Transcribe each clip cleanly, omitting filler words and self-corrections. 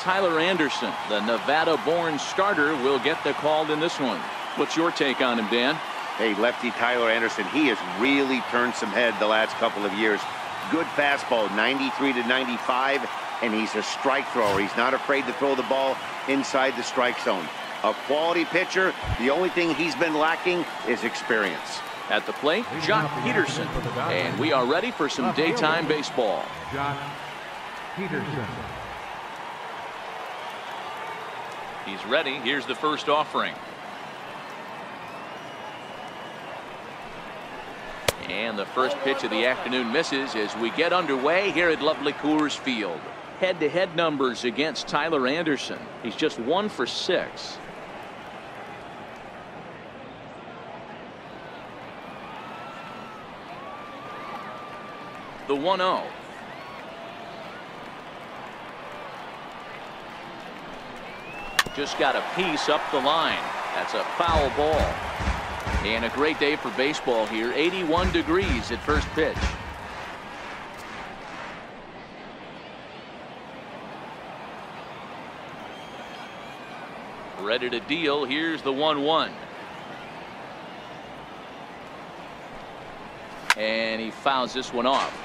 Tyler Anderson, the Nevada-born starter, will get the call in this one. What's your take on him, Dan? Hey, lefty Tyler Anderson, he has really turned some head the last couple of years. Good fastball, 93 to 95, and he's a strike thrower. He's not afraid to throw the ball inside the strike zone. A quality pitcher. The only thing he's been lacking is experience. At the plate, Jock Peterson. And we are ready for some daytime baseball. Jock Peterson. He's ready. Here's the first offering. And the first pitch of the afternoon misses as we get underway here at lovely Coors Field. Head-to-head numbers against Tyler Anderson. He's just 1 for 6. The 1-0. Just got a piece up the line. That's a foul ball. And a great day for baseball here. 81 degrees at first pitch. Ready to deal. Here's the 1-1. And he fouls this one off.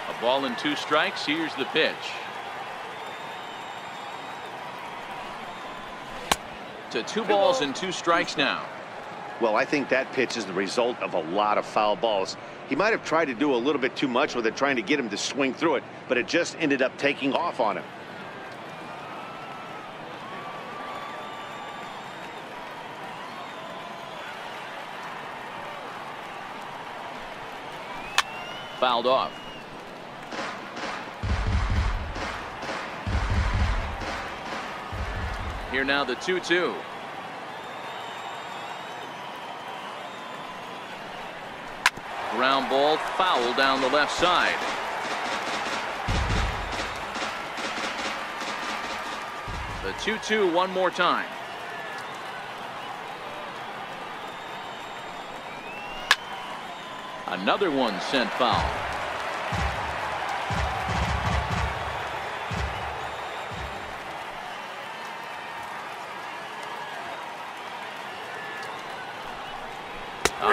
A ball and 2 strikes. Here's the pitch. To 2 balls and 2 strikes now. Well, I think that pitch is the result of a lot of foul balls. He might have tried to do a little bit too much with it, trying to get him to swing through it, but it just ended up taking off on him. Fouled off. Here now the 2-2. Ground ball, foul down the left side. The 2-2 one more time. Another one sent foul.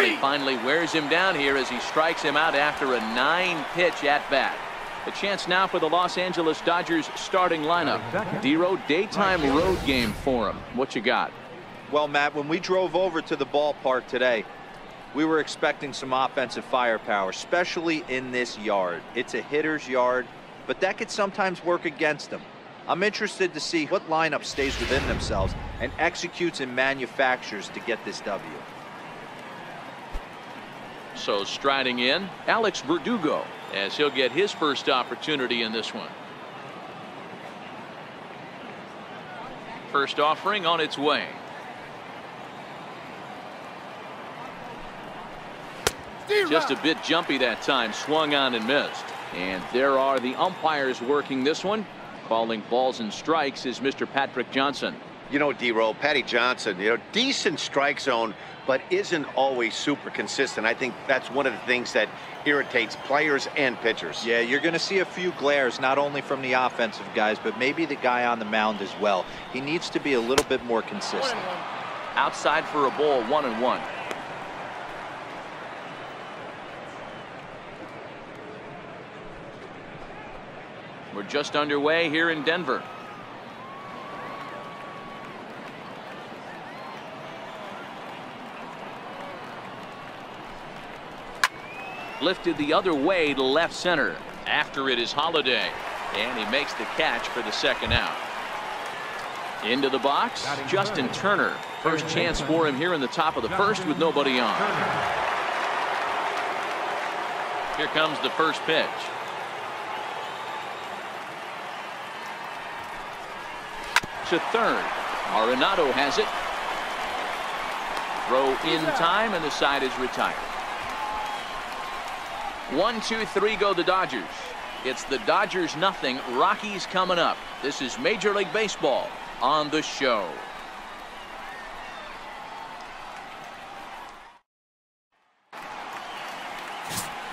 He finally wears him down here as he strikes him out after a 9-pitch at bat. A chance now for the Los Angeles Dodgers starting lineup. D-Row, daytime road game for him. What you got? Well, Matt, when we drove over to the ballpark today, we were expecting some offensive firepower, especially in this yard. It's a hitter's yard, but that could sometimes work against them. I'm interested to see what lineup stays within themselves and executes and manufactures to get this W. So striding in, Alex Verdugo, as he'll get his first opportunity in this one. First offering on its way. Just a bit jumpy that time, swung on and missed. And there are the umpires working this one. Calling balls and strikes is Mr. Patrick Johnson. You know, D-Row, Patty Johnson, decent strike zone, but isn't always super consistent. I think that's one of the things that irritates players and pitchers. Yeah, you're going to see a few glares, not only from the offensive guys, but maybe the guy on the mound as well. He needs to be a little bit more consistent. Outside for a ball, 1-1. We're just underway here in Denver. Lifted the other way to left center. After it is Holiday, and he makes the catch for the second out. Into the box, Justin Turner. First chance for him here in the top of the first with nobody on. Here comes the first pitch. To third. Arenado has it. Throw in time, and the side is retired. 1-2-3 go the Dodgers. It's the Dodgers nothing, Rockies coming up. This is Major League Baseball on the show.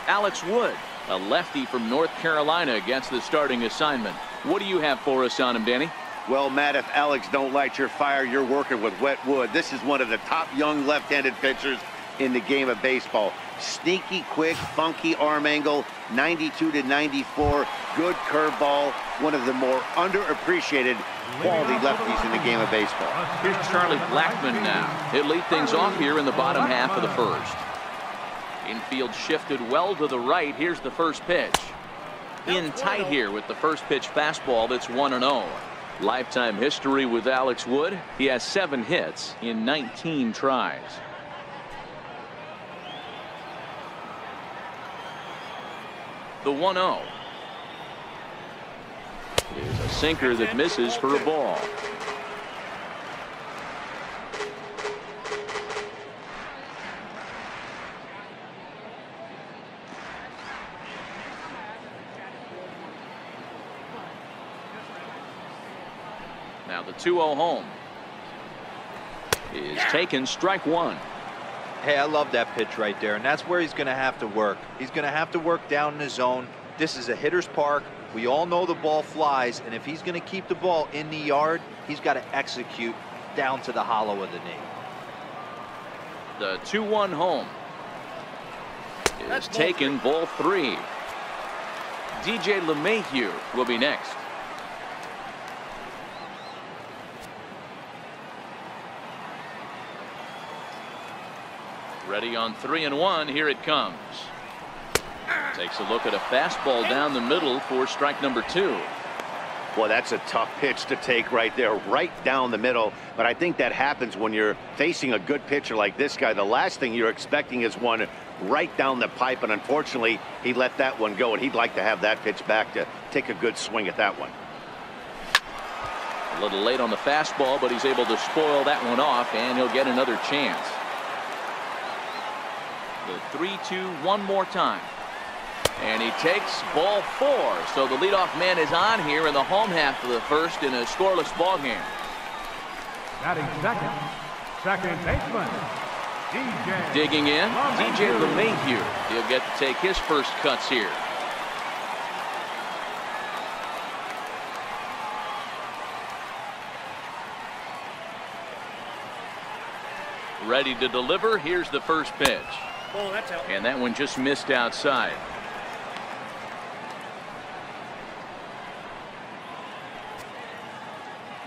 Alex Wood, a lefty from North Carolina, against the starting assignment. What do you have for us on him, Danny? Well, Matt, if Alex don't light your fire, you're working with wet wood. This is one of the top young left-handed pitchers in the game of baseball. Sneaky, quick, funky arm angle, 92 to 94, good curveball. One of the more underappreciated quality lefties in the game of baseball. Here's Charlie Blackmon now. He'll lead things off here in the bottom half of the first. Infield shifted well to the right. Here's the first pitch. In tight here with the first pitch fastball that's 1-0. Lifetime history with Alex Wood. He has 7 hits in 19 tries. The 1-0 is a sinker that misses for a ball. Now the 2-0 home is taken, strike one. Hey, I love that pitch right there, and that's where he's going to have to work. He's going to have to work down in the zone. This is a hitter's park. We all know the ball flies, and if he's going to keep the ball in the yard, he's got to execute down to the hollow of the knee. The 2-1 home is taken, ball 3. DJ LeMahieu will be next. Ready on 3-1. Here it comes. Takes a look at a fastball down the middle for strike number 2. Well, that's a tough pitch to take right there, right down the middle. But I think that happens when you're facing a good pitcher like this guy. The last thing you're expecting is one right down the pipe, and unfortunately, he let that one go, and he'd like to have that pitch back to take a good swing at that one. A little late on the fastball, but he's able to spoil that one off, and he'll get another chance. The 3-2 one more time. And he takes ball 4. So the leadoff man is on here in the home half of the first in a scoreless ball game. Batting second baseman, DJ. Digging in, DJ LeMahieu. He'll get to take his first cuts here. Ready to deliver. Here's the first pitch. Oh, that's out. And that one just missed outside.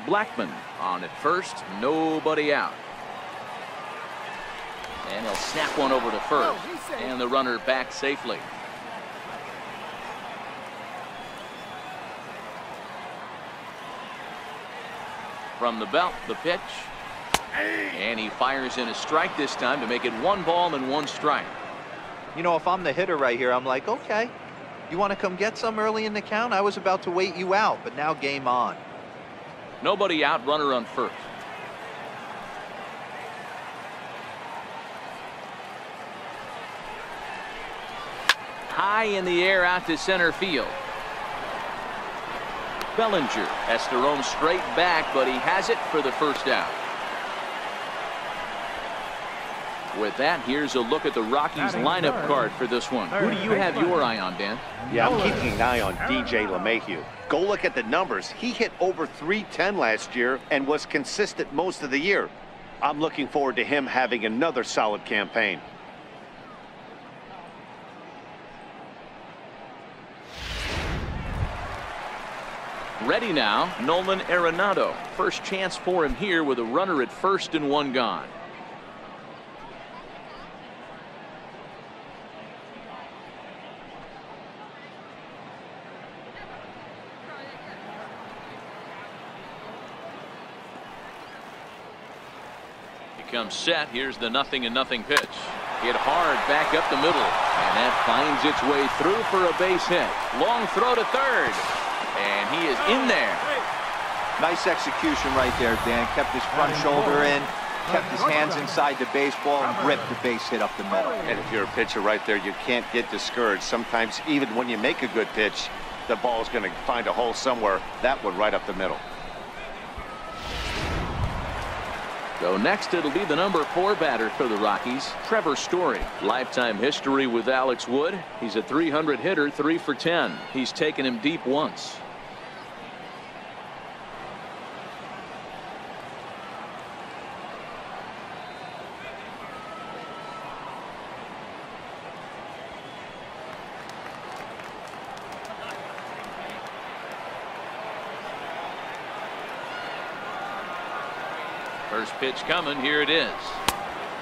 Blackmon on at first, nobody out. And he'll snap one over to first, and the runner back safely. From the belt, the pitch. And he fires in a strike this time to make it 1 ball and 1 strike. You know, if I'm the hitter right here, I'm like, okay, you want to come get some early in the count? I was about to wait you out, but now game on. Nobody out, runner on first. High in the air out to center field. Bellinger has to roam straight back, but he has it for the first out. With that, here's a look at the Rockies lineup card for this one. Who do you have your eye on, Dan? Yeah, I'm keeping an eye on DJ LeMahieu. Go look at the numbers. He hit over .310 last year and was consistent most of the year. I'm looking forward to him having another solid campaign. Ready now, Nolan Arenado. First chance for him here with a runner at first and 1 gone. Comes set. Here's the 0-0 pitch. Hit hard back up the middle, and that finds its way through for a base hit. Long throw to third, and he is in there. Nice execution right there, Dan. Kept his front shoulder in, kept his hands inside the baseball and ripped the base hit up the middle. And if you're a pitcher right there, you can't get discouraged. Sometimes even when you make a good pitch, the ball's going to find a hole somewhere. That one right up the middle. So next it'll be the number 4 batter for the Rockies, Trevor Story. Lifetime history with Alex Wood. He's a .300 hitter, 3 for 10. He's taken him deep once. First pitch coming. Here it is.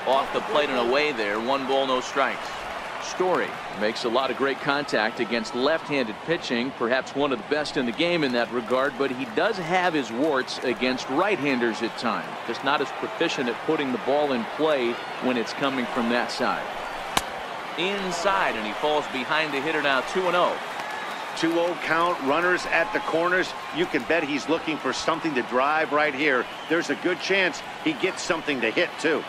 Off the plate and away there. 1 ball, no strikes. Story makes a lot of great contact against left-handed pitching. Perhaps one of the best in the game in that regard. But he does have his warts against right-handers at times. Just not as proficient at putting the ball in play when it's coming from that side. Inside, and he falls behind the hitter now. 2-0. 2-0 count, runners at the corners. You can bet he's looking for something to drive right here. There's a good chance he gets something to hit too.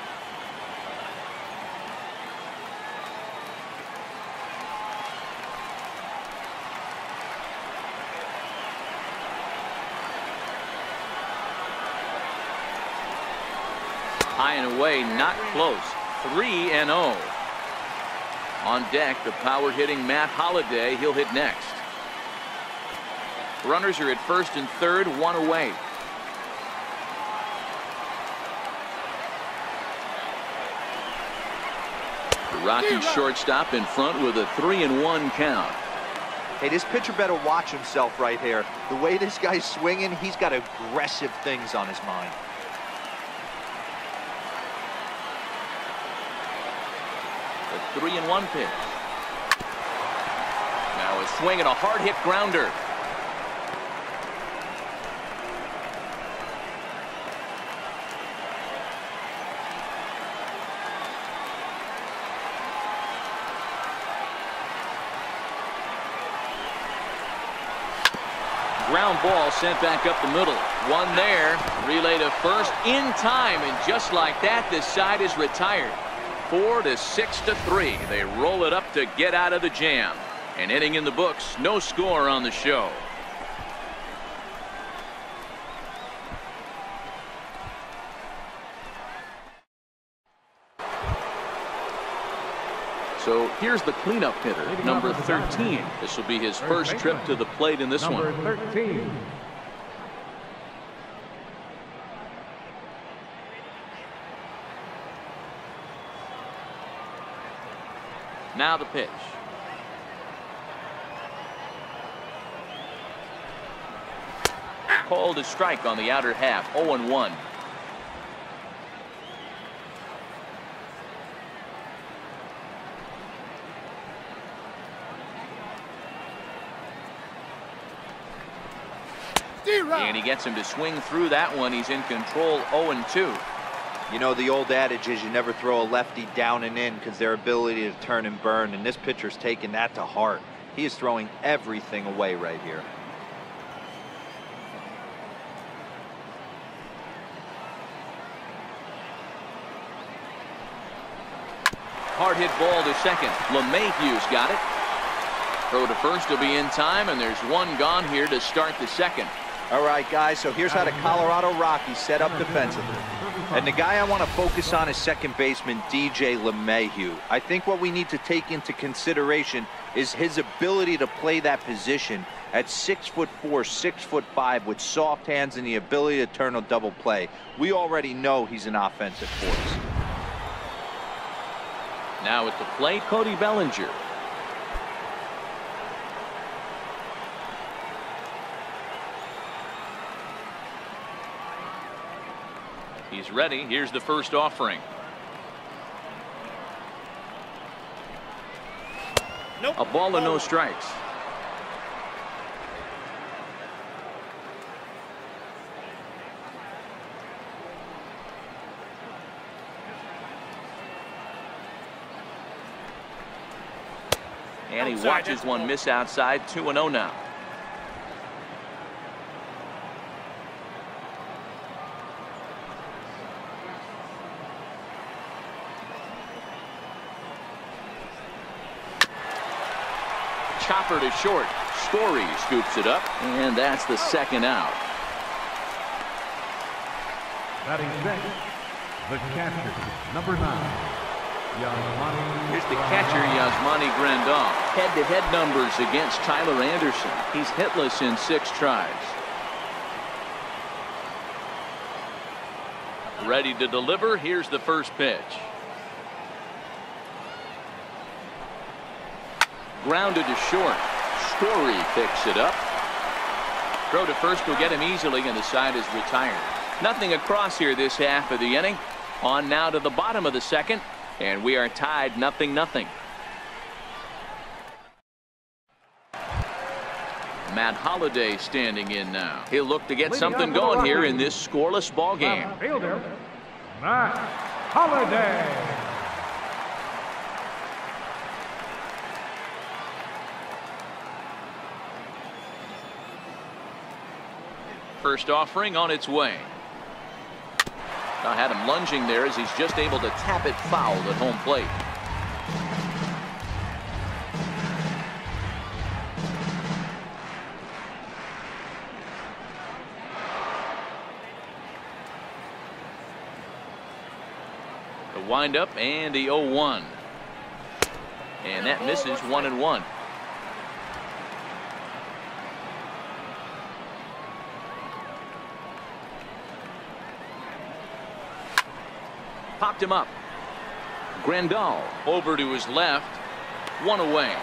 High and away, not close. 3-0. On deck, the power hitting Matt Holliday. He'll hit next. Runners are at first and third, 1 away. The Rockies shortstop in front with a 3-1 count. Hey, this pitcher better watch himself right here. The way this guy's swinging, he's got aggressive things on his mind. The 3-1 pitch. Now a swing and a hard hit grounder. Ground ball sent back up the middle. One there. Relay to first in time, and just like that, this side is retired. 4 to 6 to 3. They roll it up to get out of the jam. An inning in the books. No score on the show. So here's the cleanup hitter, number 13. This will be his first trip to the plate in this one. Number 13. Now the pitch. Called a strike on the outer half. 0-1. And he gets him to swing through that one. He's in control. 0-2. You know, the old adage is you never throw a lefty down and in because their ability to turn and burn, and this pitcher's taking that to heart. He is throwing everything away right here. Hard hit ball to second. LeMahieu's got it. Throw to first will be in time, and there's one gone here to start the second. All right, guys, so here's how the Colorado Rockies set up defensively. And the guy I want to focus on is second baseman DJ LeMahieu. I think what we need to take into consideration is his ability to play that position at 6'4", 6'5", with soft hands and the ability to turn a double play. We already know he's an offensive force. Now at the plate, Cody Bellinger. He's ready. Here's the first offering. Nope. A ball and no strikes. And he watches one miss outside. 2-0 now. chopper to short. Story scoops it up, and that's the second out. Batting sixth, the catcher, number 9. Here's the catcher, Yasmani Grandal. Head-to-head numbers against Tyler Anderson. He's hitless in 6 tries. Ready to deliver. Here's the first pitch. Grounded to short. Story picks it up. Throw to first will get him easily, and the side is retired. Nothing across here this half of the inning. On now to the bottom of the second. And we are tied 0-0. Matt Holliday standing in now. He'll look to get something going here in this scoreless ball game. Fielder, Matt Holliday. First offering on its way. I had him lunging there as he's just able to tap it foul at home plate. The windup and the 0-1. And that misses 1-1. Popped him up. Grandal over to his left. 1 away.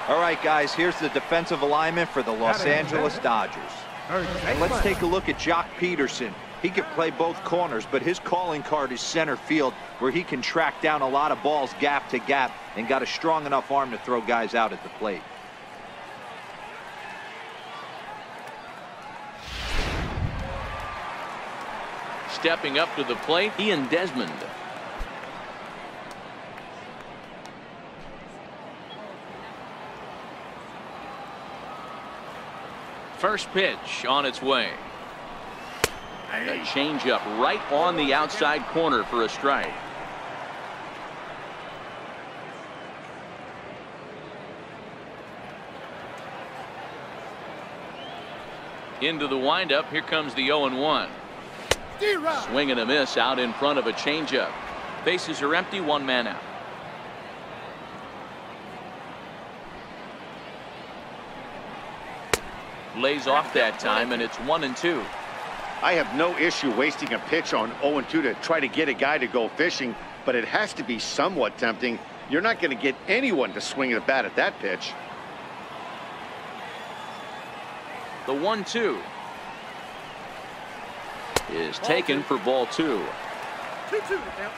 All right, guys, here's the defensive alignment for the Los Angeles Dodgers. And let's take a look at Jock Peterson. He can play both corners, but his calling card is center field, where he can track down a lot of balls gap to gap and got a strong enough arm to throw guys out at the plate. Stepping up to the plate, Ian Desmond. First pitch on its way. A changeup right on the outside corner for a strike. Into the windup. Here comes the 0-1. Swing and a miss out in front of a changeup. Bases are empty, 1 man out. Lays off that time, and it's 1-2. I have no issue wasting a pitch on 0-2 to try to get a guy to go fishing, but it has to be somewhat tempting. You're not going to get anyone to swing the bat at that pitch. The 1-2 is taken for ball 2. 2-2 now.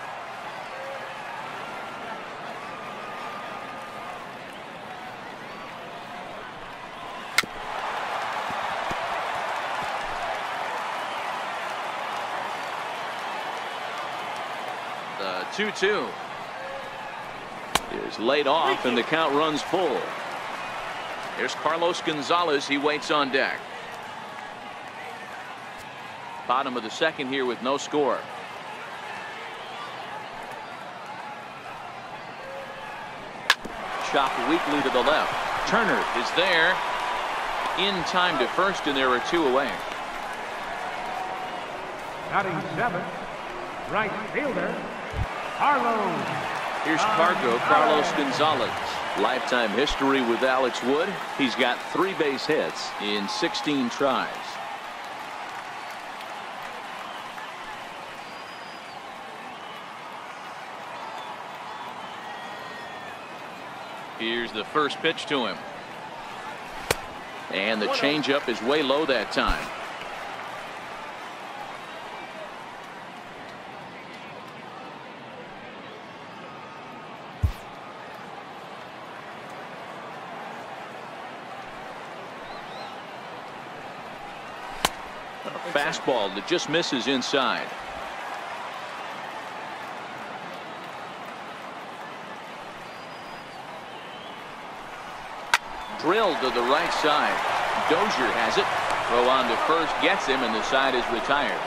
The 2-2 is laid off, and the count runs full. Here's Carlos Gonzalez. He waits on deck. Bottom of the second here with no score. Chopped weakly to the left. Turner is there in time to first, and there are 2 away. Batting 7th, right fielder, Carlos. Here's Carlos Gonzalez. Lifetime history with Alex Wood. He's got 3 base hits in 16 tries. Here's the first pitch to him. And the changeup is way low that time. A fastball that just misses inside. Drilled to the right side. Dozier has it. Throw on to first, gets him, and the side is retired.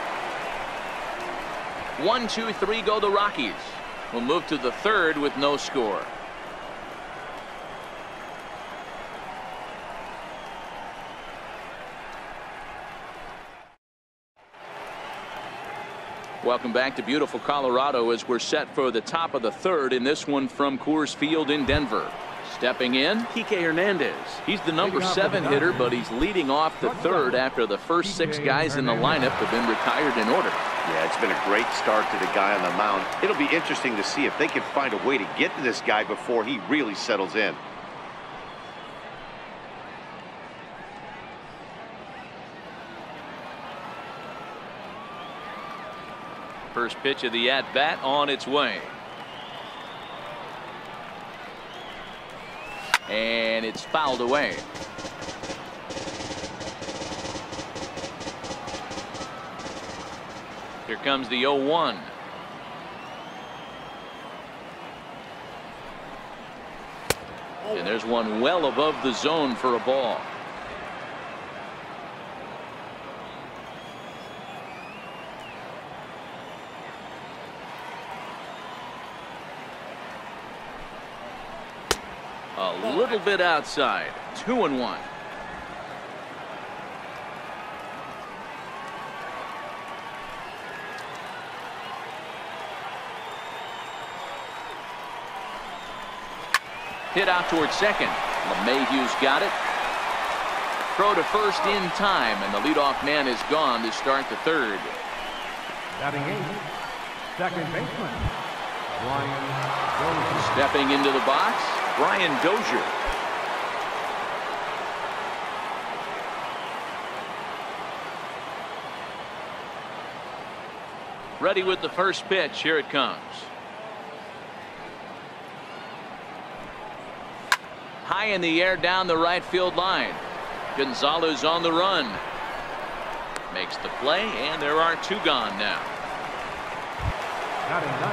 1, 2, 3 go the Rockies. We'll move to the third with no score. Welcome back to beautiful Colorado as we're set for the top of the third in this one from Coors Field in Denver. Stepping in, Kike Hernandez. He's the number 7 hitter, but he's leading off the third after the first 6 guys in the lineup have been retired in order. Yeah, it's been a great start to the guy on the mound. It'll be interesting to see if they can find a way to get to this guy before he really settles in. First pitch of the at-bat on its way. And it's fouled away. Here comes the 0-1. And there's one well above the zone for a ball. A little bit outside. 2-1. Hit out towards second. LeMahieu's got it. Throw to first in time, and the leadoff man is gone to start the third. Batting 8th, second baseman, Brian Dozier. Stepping into the box, Brian Dozier. Ready with the first pitch. Here it comes. High in the air down the right field line. Gonzalez on the run. Makes the play, and there are 2 gone now.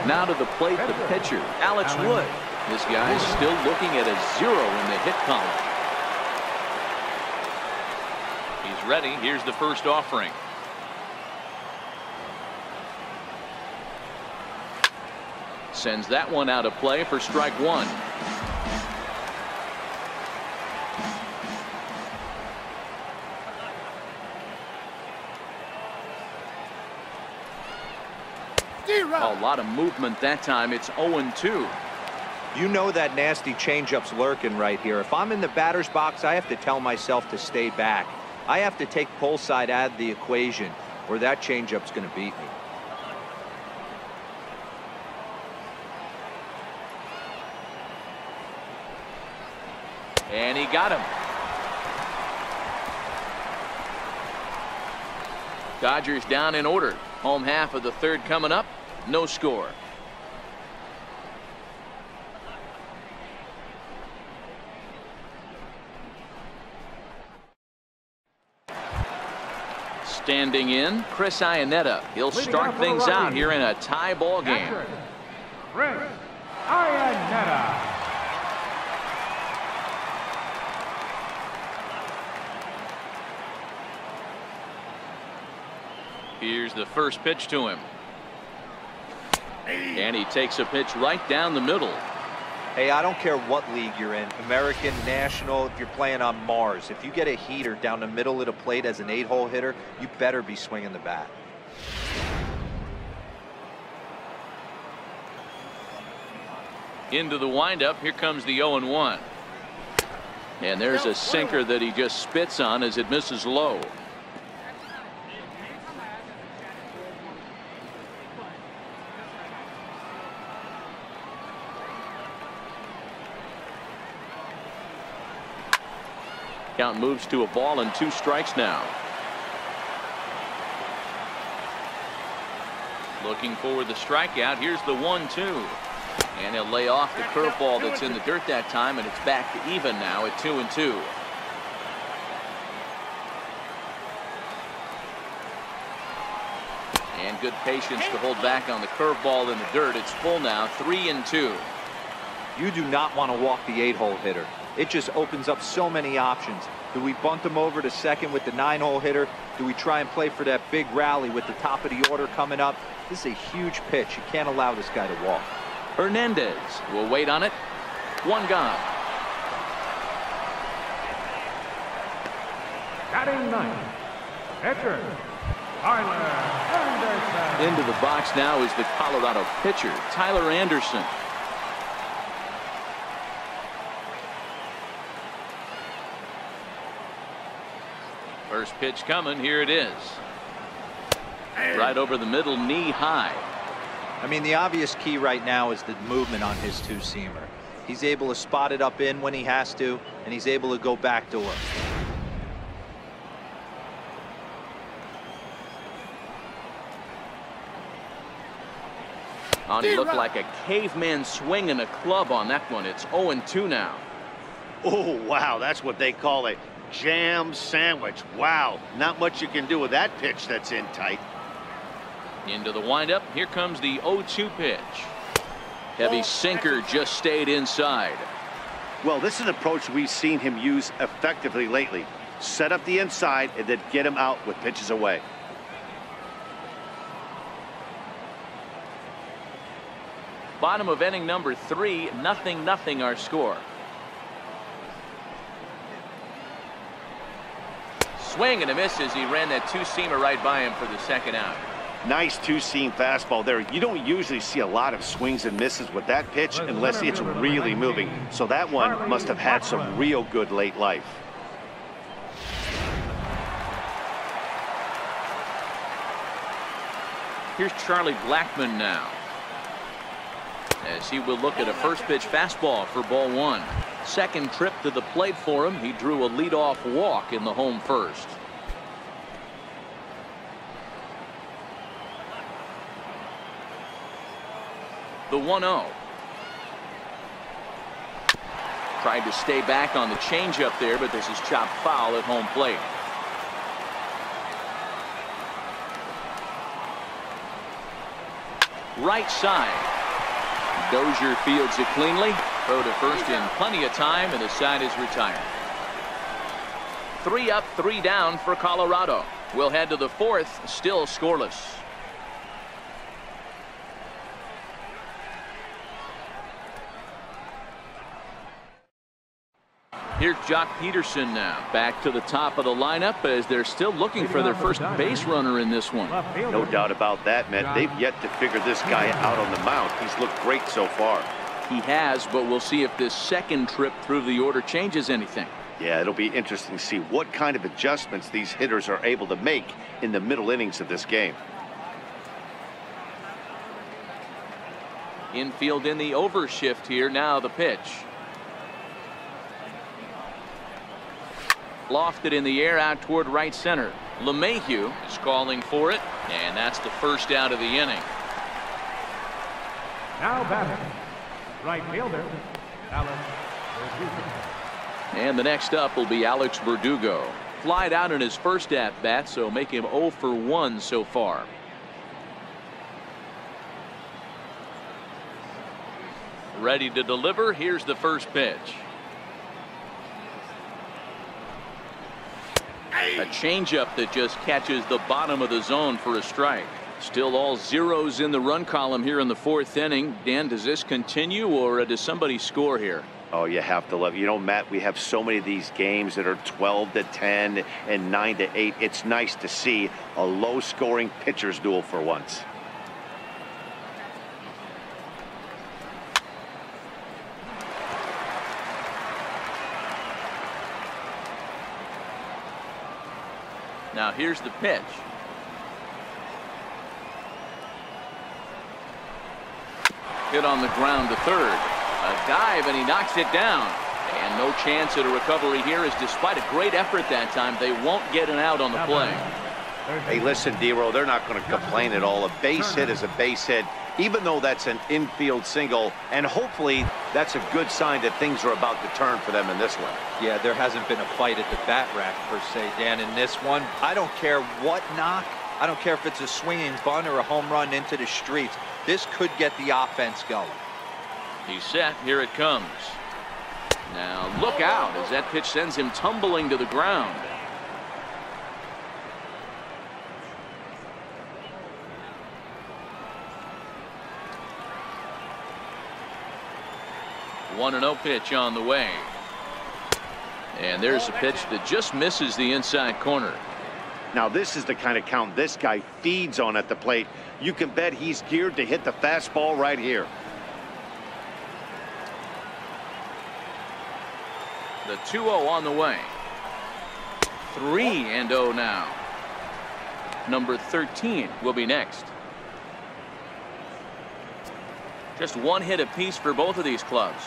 Now to the plate, the pitcher, Alex Wood. This guy's still looking at a 0 in the hit column. He's ready. Here's the first offering. Sends that one out of play for strike 1. A lot of movement that time. It's 0-2. You know that nasty changeup's lurking right here. If I'm in the batter's box, I have to tell myself to stay back. I have to take pull side out of the equation, or that changeup's going to beat me. And he got him. Dodgers down in order. Home half of the third coming up. No score. Standing in, Chris Iannetta. He'll start things out here in a tie ball game. Chris Iannetta. Here's the first pitch to him. And he takes a pitch right down the middle. Hey, I don't care what league you're in, American, National, if you're playing on Mars. If you get a heater down the middle of the plate as an 8-hole hitter, you better be swinging the bat. Into the windup. Here comes the 0-1. And there's a sinker that he just spits on as it misses low. Count moves to a ball and 2 strikes now. Looking for the strikeout. Here's the 1-2. And he'll lay off the curveball that's in the dirt that time, and it's back to even now at 2-2. And good patience to hold back on the curveball in the dirt. It's full now, 3-2. You do not want to walk the 8-hole hitter. It just opens up so many options. Do we bunt him over to second with the 9-hole hitter? Do we try and play for that big rally with the top of the order coming up? This is a huge pitch. You can't allow this guy to walk. Hernandez will wait on it. 1 gone. Batting 9th, pitcher Tyler Anderson. Into the box now is the Colorado pitcher, Tyler Anderson. First pitch coming. Here it is. Right over the middle, knee high. I mean, the obvious key right now is the movement on his two-seamer. He's able to spot it up in when he has to, and he's able to go backdoor. He looked like a caveman swinging a club on that one. It's 0-2 now. Oh, wow, that's what they call a jam sandwich. Wow, not much you can do with that pitch that's in tight. Into the windup. Here comes the 0-2 pitch. Heavy sinker just stayed inside. Well, this is an approach we've seen him use effectively lately. Set up the inside and then get him out with pitches away. Bottom of inning number 3, 0-0 our score. Swing and a miss as he ran that two-seamer right by him for the second out. Nice two-seam fastball there. You don't usually see a lot of swings and misses with that pitch unless it's really moving. So that one must have had some real good late life. Here's Charlie Blackmon now, as he will look at a first pitch fastball for ball 1. Second trip to the plate for him. He drew a leadoff walk in the home first. The 1-0. Tried to stay back on the changeup there, but this is chopped foul at home plate. Right side. Dozier fields it cleanly. Throw to first in plenty of time, and the side is retired. 3 up, 3 down for Colorado. We'll head to the 4th, still scoreless. Here's Jock Peterson now, back to the top of the lineup as they're still looking for their first base runner in this one. No doubt about that, Matt. They've yet to figure this guy out on the mound. He's looked great so far. He has, but we'll see if this second trip through the order changes anything. Yeah, it'll be interesting to see what kind of adjustments these hitters are able to make in the middle innings of this game. Infield in the overshift here. Now the pitch. Lofted in the air out toward right center. LeMahieu is calling for it, and that's the first out of the inning. Now batting, right fielder, Alex Verdugo. And the next up will be Alex Verdugo. Flied out in his first at-bat, so make him 0 for 1 so far. Ready to deliver. Here's the first pitch. A changeup that just catches the bottom of the zone for a strike. Still all zeros in the run column here in the 4th inning. Dan, does this continue, or does somebody score here? Oh, you have to love it. You know, Matt, we have so many of these games that are 12-10 and 9-8. It's nice to see a low-scoring pitcher's duel for once. Now here's the pitch. Hit on the ground to third. A dive, and he knocks it down. And no chance at a recovery here, as despite a great effort that time, they won't get an out on the play. Hey, listen, D-Row, they're not going to complain at all. A base hit is a base hit, even though that's an infield single. And hopefully that's a good sign that things are about to turn for them in this one. Yeah, there hasn't been a fight at the bat rack per se, Dan, in this one. I don't care what knock. I don't care if it's a swinging bunt or a home run into the streets. This could get the offense going. He's set. Here it comes. Now look out as that pitch sends him tumbling to the ground. One 1-0 pitch on the way. And there's a pitch that just misses the inside corner. Now this is the kind of count this guy feeds on at the plate. You can bet he's geared to hit the fastball right here. The 2-0 on the way. 3-0 now. Number 13 will be next. Just one hit apiece for both of these clubs.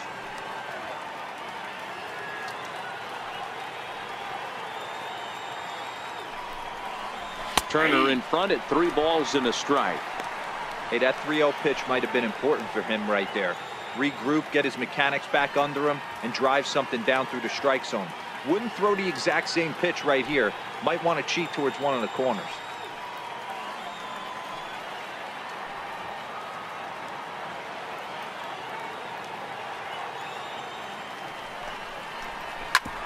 Turner in front at 3 balls and a strike. Hey, that 3-0 pitch might have been important for him right there. Regroup, get his mechanics back under him, and drive something down through the strike zone. Wouldn't throw the exact same pitch right here. Might want to cheat towards one of the corners.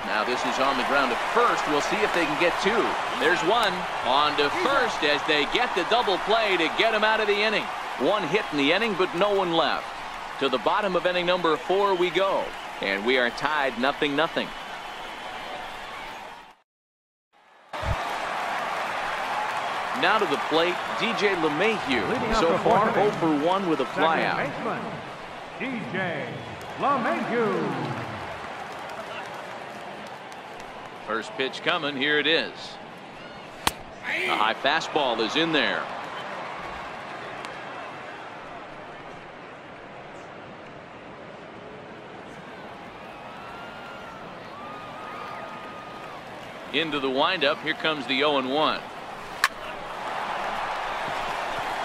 Now this is on the ground at first. We'll see if they can get 2. There's one on to first as they get the double play to get him out of the inning. 1 hit in the inning, but no one left. To the bottom of inning number 4 we go, and we are tied 0-0. Now to the plate, DJ LeMahieu. So far 0 for 1 with a flyout. DJ LeMahieu. First pitch coming. Here it is. A high fastball is in there. Into the windup. Here comes the 0-1.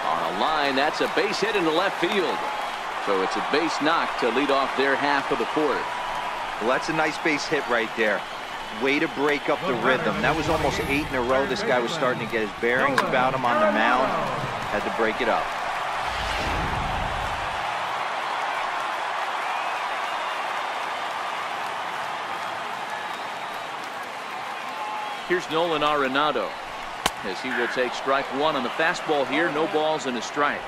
On a line, that's a base hit into left field. So it's a base knock to lead off their half of the 4th. Well, that's a nice base hit right there. Way to break up the rhythm. That was almost 8 in a row. This guy was starting to get his bearings about him on the mound. Had to break it up. Here's Nolan Arenado as he will take strike 1 on the fastball here. No balls and a strike.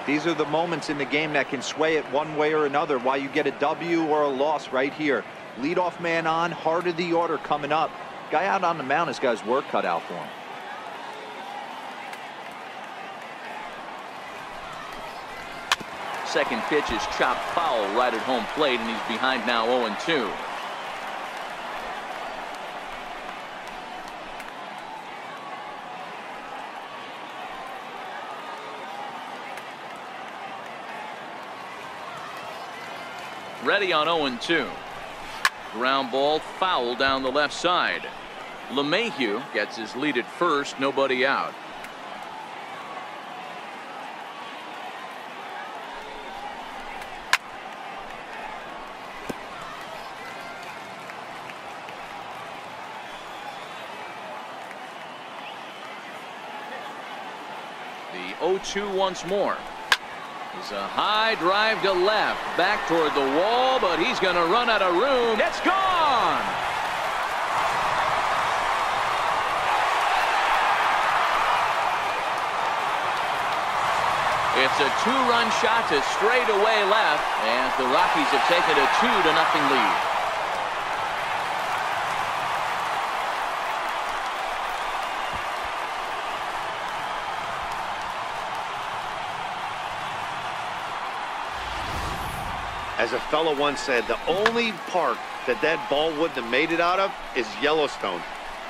These are the moments in the game that can sway it one way or another. Why you get a W or a loss right here. Leadoff man on, heart of the order coming up. Guy out on the mound has got his work cut out for him. Second pitch is chopped foul right at home plate, and he's behind now 0-2. Ready on 0-2. Ground ball foul down the left side. LeMahieu gets his lead at first. Nobody out. The 0-2 once more. It's a high drive to left, back toward the wall, but he's going to run out of room. It's gone. It's a 2-run shot to straightaway left, as the Rockies have taken a 2-0 lead. As a fellow once said, the only park that ball wouldn't have made it out of is Yellowstone.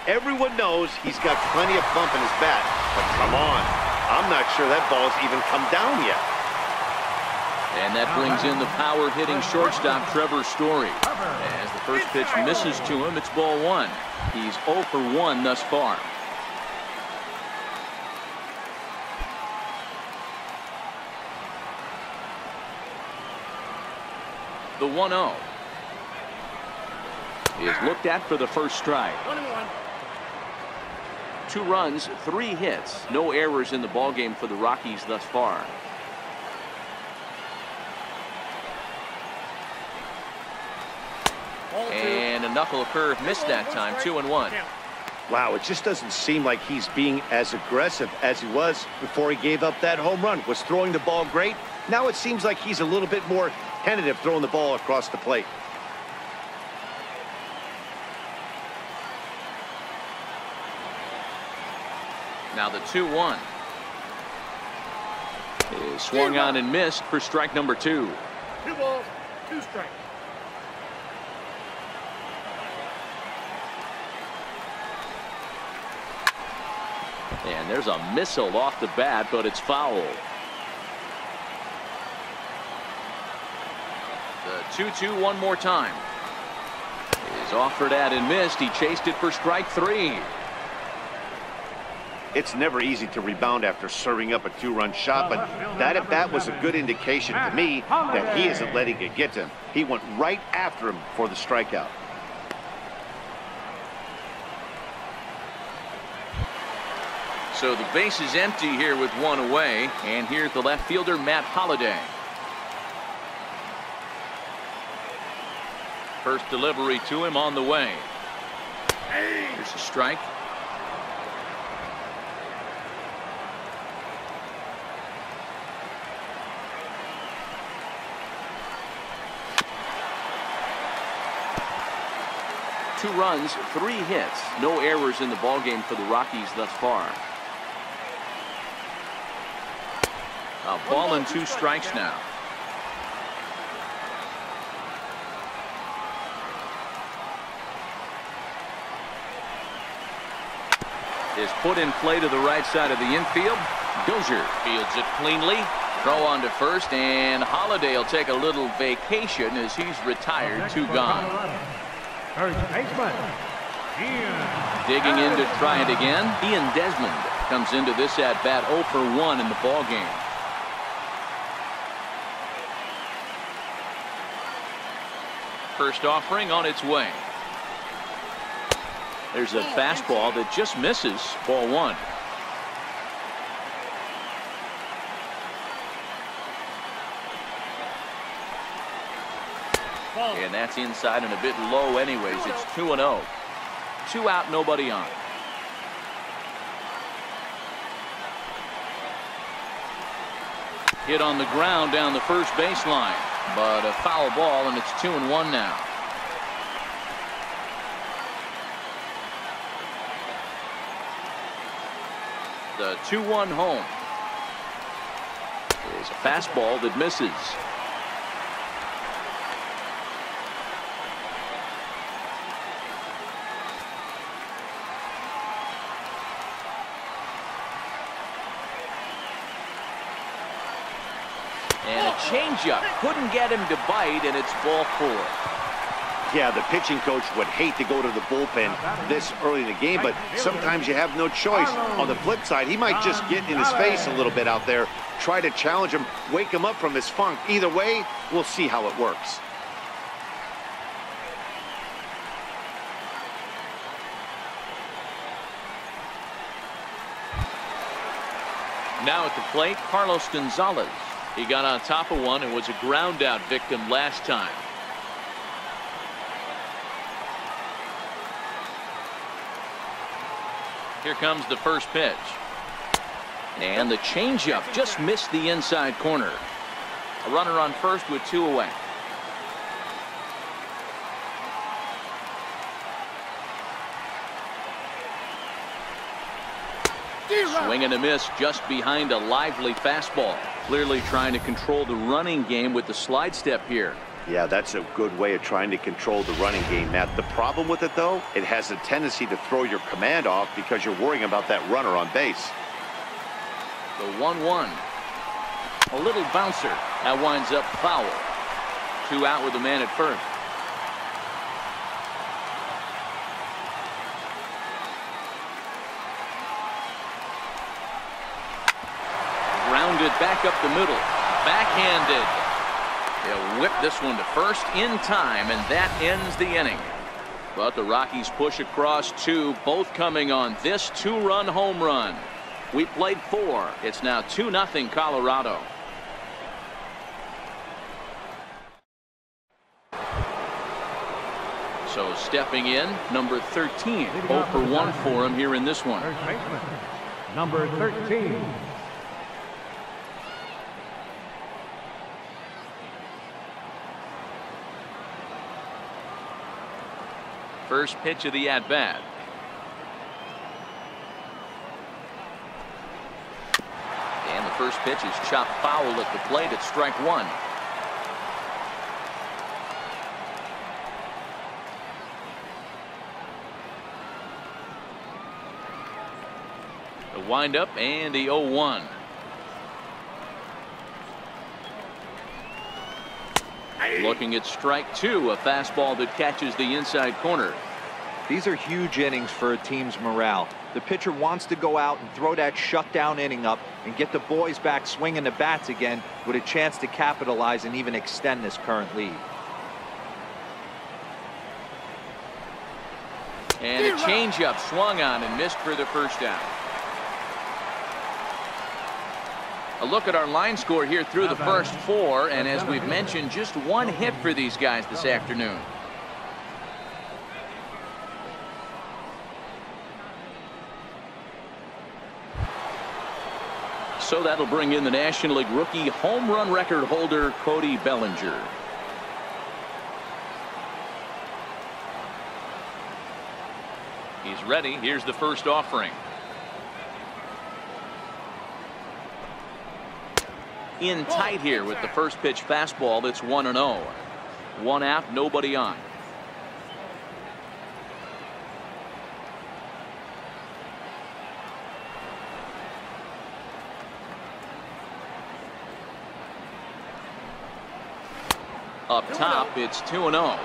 Everyone knows he's got plenty of bump in his bat, but come on, I'm not sure that ball's even come down yet. And that brings in the power-hitting shortstop Trevor Story. As the first pitch misses to him, it's ball 1. He's 0 for 1 thus far. The 1-0 is looked at for the first strike. 1-1. 2 runs, 3 hits, no errors in the ballgame for the Rockies thus far. And a knuckle curve missed that time. 2-1. Wow, it just doesn't seem like he's being as aggressive as he was before he gave up that home run. Was throwing the ball great. Now it seems like he's a little bit more tentative throwing the ball across the plate. Now the 2-1. is swung on and missed for strike number 2. 2 balls, 2 strikes. And there's a missile off the bat, but it's foul. The 2-2 one more time. Is offered at and missed. He chased it for strike 3. It's never easy to rebound after serving up a 2-run shot, but that at bat was a good indication to me that he isn't letting it get to him. He went right after him for the strikeout. So the base is empty here with 1 away, and here's the left fielder, Matt Holliday. First delivery to him on the way. Here's a strike. Two runs, 3 hits, no errors in the ballgame for the Rockies thus far. A ball and 2 strikes now. Is put in play to the right side of the infield. Dozier fields it cleanly. Throw on to first, and Holliday will take a little vacation as he's retired. 2 gone. First baseman, Digging in to try it again. Ian Desmond comes into this at bat 0 for 1 in the ball game. First offering on its way. There's a fastball that just misses. Ball 1. And that's inside and a bit low anyways. It's 2-0. 2 out, nobody on. Hit on the ground down the first baseline, but a foul ball, and it's 2-1 now. The 2-1 home. There's a fastball that misses. And a changeup couldn't get him to bite, and it's ball 4. Yeah, the pitching coach would hate to go to the bullpen this early in the game, but sometimes you have no choice. On the flip side, he might just get in his face a little bit out there, try to challenge him, wake him up from his funk. Either way, we'll see how it works. Now at the plate, Carlos Gonzalez. He got on top of one and was a ground out victim last time. Here comes the first pitch. And the changeup just missed the inside corner. A runner on first with 2 away. Swing and a miss just behind a lively fastball. Clearly trying to control the running game with the slide step here. Yeah, that's a good way of trying to control the running game, Matt. The problem with it, though, it has a tendency to throw your command off because you're worrying about that runner on base. The 1-1. A little bouncer. That winds up foul. 2 out with a man at first. Grounded back up the middle. Backhanded. He'll whip this one to first in time, and that ends the inning. But the Rockies push across 2, both coming on this 2-run home run. We played 4. It's now 2-0 Colorado. So stepping in, number 13. 0 for 1 for him here in this one. first baseman, number 13. First pitch of the at-bat. And the first pitch is chopped foul at the plate at strike one. The windup and the 0-1. Looking at strike two, a fastball that catches the inside corner. These are huge innings for a team's morale. The pitcher wants to go out and throw that shutdown inning up and get the boys back swinging the bats again with a chance to capitalize and even extend this current lead. And a changeup swung on and missed for the first out. A look at our line score here through the first four, and as we've mentioned, just one hit for these guys this afternoon. So that'll bring in the National League rookie home run record holder Cody Bellinger. He's ready. Here's the first offering. In tight here with the first pitch fastball. That's 1-0. One out, nobody on. Up top, it's 2-0.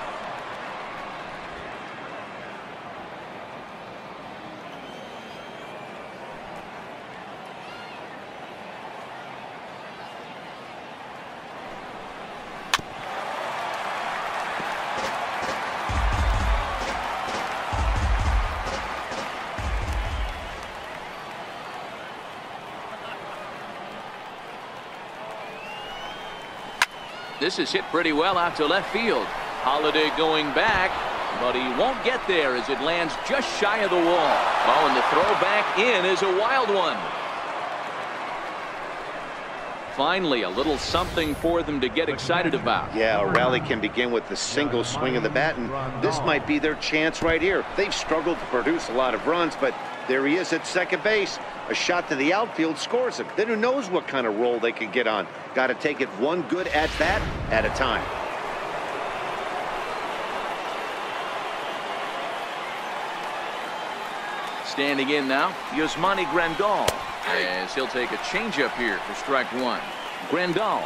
This is hit pretty well out to left field. Holiday going back, but he won't get there as it lands just shy of the wall. Oh, and the throw back in is a wild one. Finally, a little something for them to get excited about. Yeah, a rally can begin with the single swing of the bat, and this might be their chance right here. They've struggled to produce a lot of runs, but there he is at second base. A shot to the outfield scores him. Then who knows what kind of roll they could get on. Got to take it one good at bat at a time. Standing in now, Yasmani Grandal, as he'll take a changeup here for strike one. Grandal,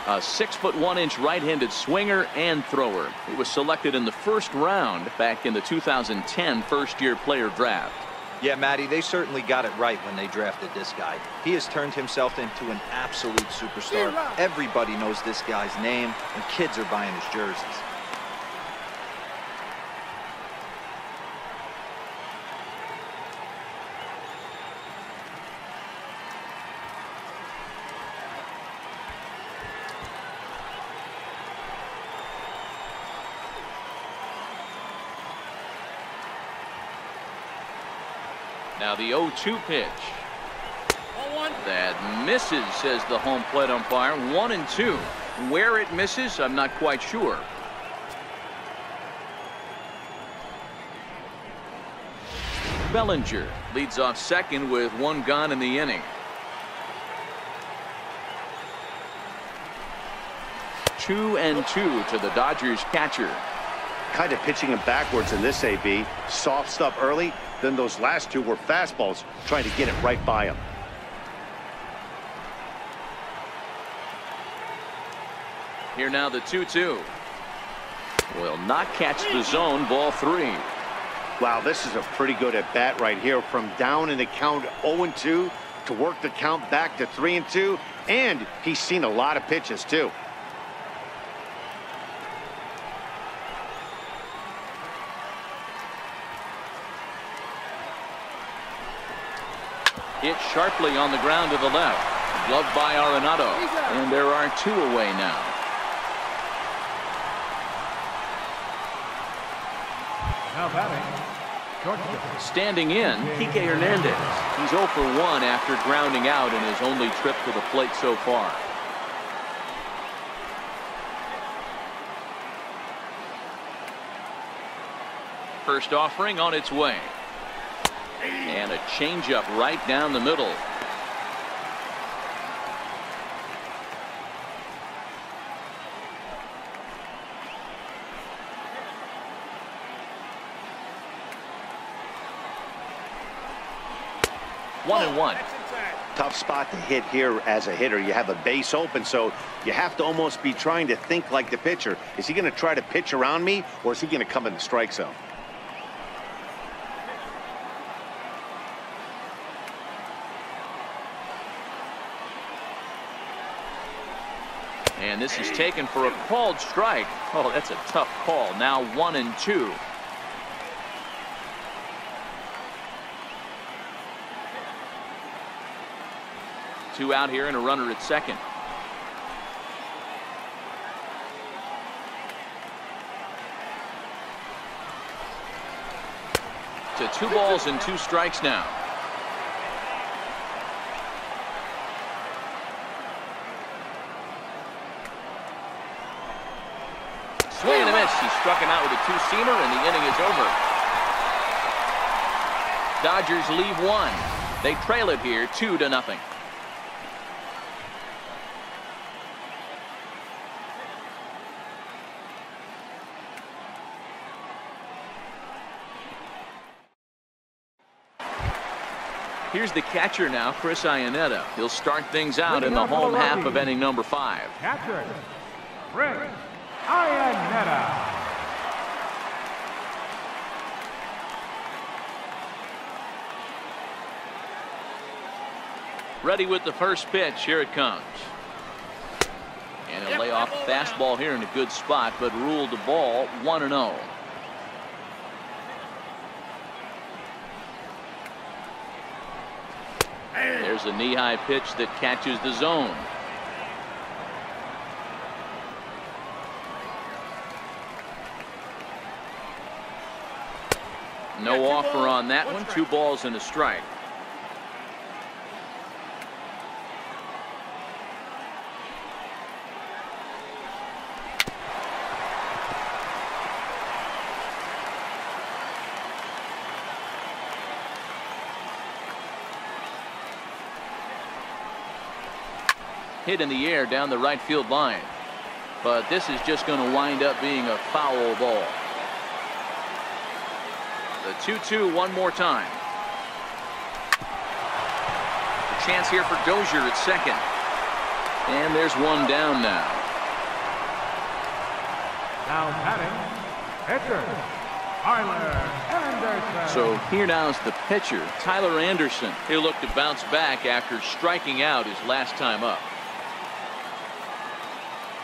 a 6'1" right-handed swinger and thrower. He was selected in the first round back in the 2010 first-year player draft. Yeah, Matty, they certainly got it right when they drafted this guy. He has turned himself into an absolute superstar. Everybody knows this guy's name, and kids are buying his jerseys. Now the 0-2 pitch. That misses, says the home plate umpire. 1-2. Where it misses, I'm not quite sure. Bellinger leads off second with one gone in the inning. 2-2 to the Dodgers catcher. Kind of pitching him backwards in this AB. Soft stuff early, then those last two were fastballs, trying to get it right by him. Here now the 2-2. Will not catch the zone. Ball 3. Wow, this is a pretty good at bat right here. From down in the count 0-2 to work the count back to 3-2, and he's seen a lot of pitches too. Hit sharply on the ground to the left. Gloved by Arenado. And there are two away now. Now batting, shortstop. Standing in, Kike Hernandez. He's 0 for 1 after grounding out in his only trip to the plate so far. First offering on its way. And a changeup right down the middle. 1-1. Tough spot to hit here as a hitter. You have a base open, so you have to almost be trying to think like the pitcher. Is he going to try to pitch around me, or is he going to come in the strike zone? And this is taken for a called strike. Oh, that's a tough call. Now 1-2. Two out here and a runner at second. To 2 balls and 2 strikes now. Swing and a miss. He struck him out with a 2-seamer, and the inning is over. Dodgers leave 1. They trail it here 2-0. Here's the catcher now, Chris Iannetta. He'll start things out in the home half of inning number 5. Catcher, Chris Iannetta. Ready with the first pitch. Here it comes. And he'll lay off the fastball here in a good spot, but ruled the ball 1-0. There's a knee-high pitch that catches the zone. No offer on that one. 2 balls and a strike. Hit in the air down the right field line, but this is just going to wind up being a foul ball. The 2-2 one more time. A chance here for Dozier at second, and there's one down now. Now batting, pitcher, Tyler Anderson. So here now is the pitcher, Tyler Anderson. He'll look to bounce back after striking out his last time up.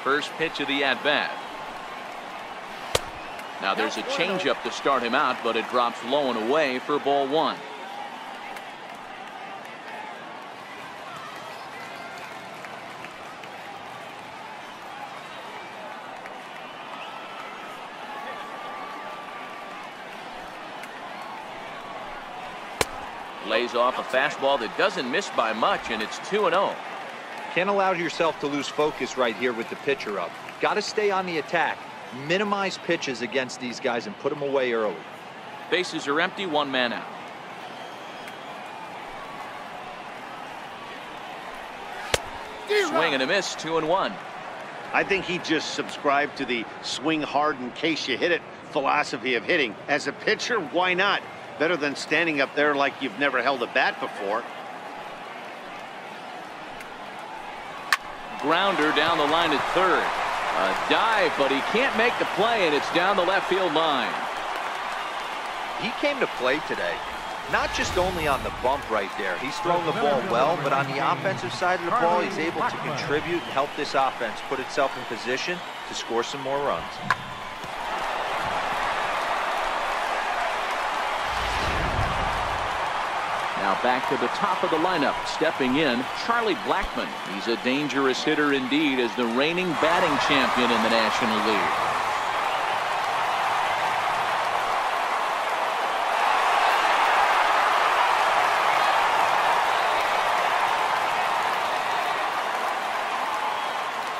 First pitch of the at-bat. Now there's a changeup to start him out, but it drops low and away for ball 1. Lays off a fastball that doesn't miss by much, and it's 2-0. Can't allow yourself to lose focus right here with the pitcher up. Got to stay on the attack. Minimize pitches against these guys and put them away early. Bases are empty, 1 man out. Swing and a miss, 2-1. I think he just subscribed to the swing hard in case you hit it philosophy of hitting. As a pitcher, why not? Better than standing up there like you've never held a bat before. Grounder down the line at third. A dive, but he can't make the play, and it's down the left field line. He came to play today, not just only on the bump right there. He's thrown the ball well, but on the offensive side of the ball, he's able to contribute and help this offense put itself in position to score some more runs. Now back to the top of the lineup, stepping in, Charlie Blackmon. He's a dangerous hitter indeed as the reigning batting champion in the National League.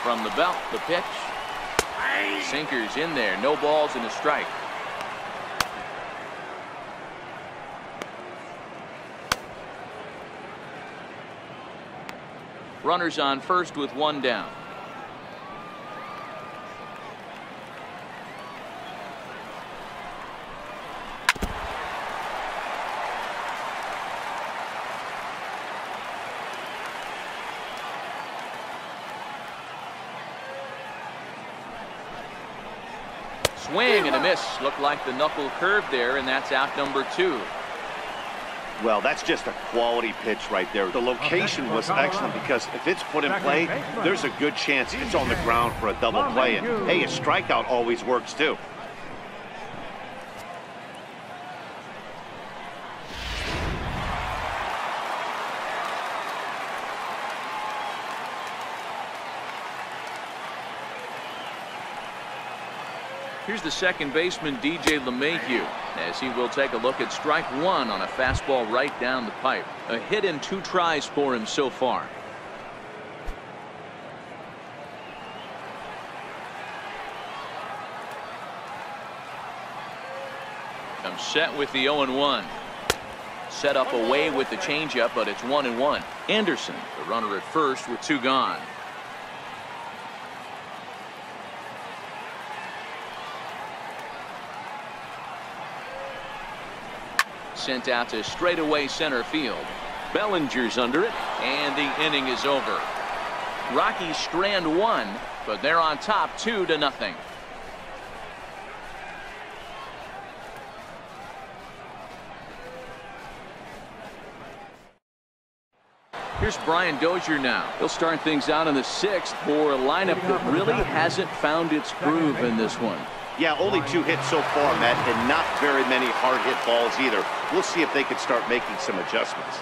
From the belt, the pitch. Sinkers in there, no balls and a strike. Runners on first with 1 down. Swing and a miss. Looked like the knuckle curve there, and that's out number 2. Well, that's just a quality pitch right there. The location was excellent because if it's put in play, there's a good chance it's on the ground for a double play. And hey, a strikeout always works too. Here's the second baseman, DJ LeMahieu, as he will take a look at strike 1 on a fastball right down the pipe. A hit in 2 tries for him so far. Comes set with the 0-1. Set up away with the changeup, but it's 1-1. Anderson, the runner at first with 2 gone. Sent out to straightaway center field. Bellinger's under it, and the inning is over. Rockies strand 1, but they're on top 2-0. Here's Brian Dozier now. He'll start things out in the 6th for a lineup that really hasn't found its groove in this one. Yeah, only 2 hits so far, Matt, and not very many hard hit balls either. We'll see if they can start making some adjustments.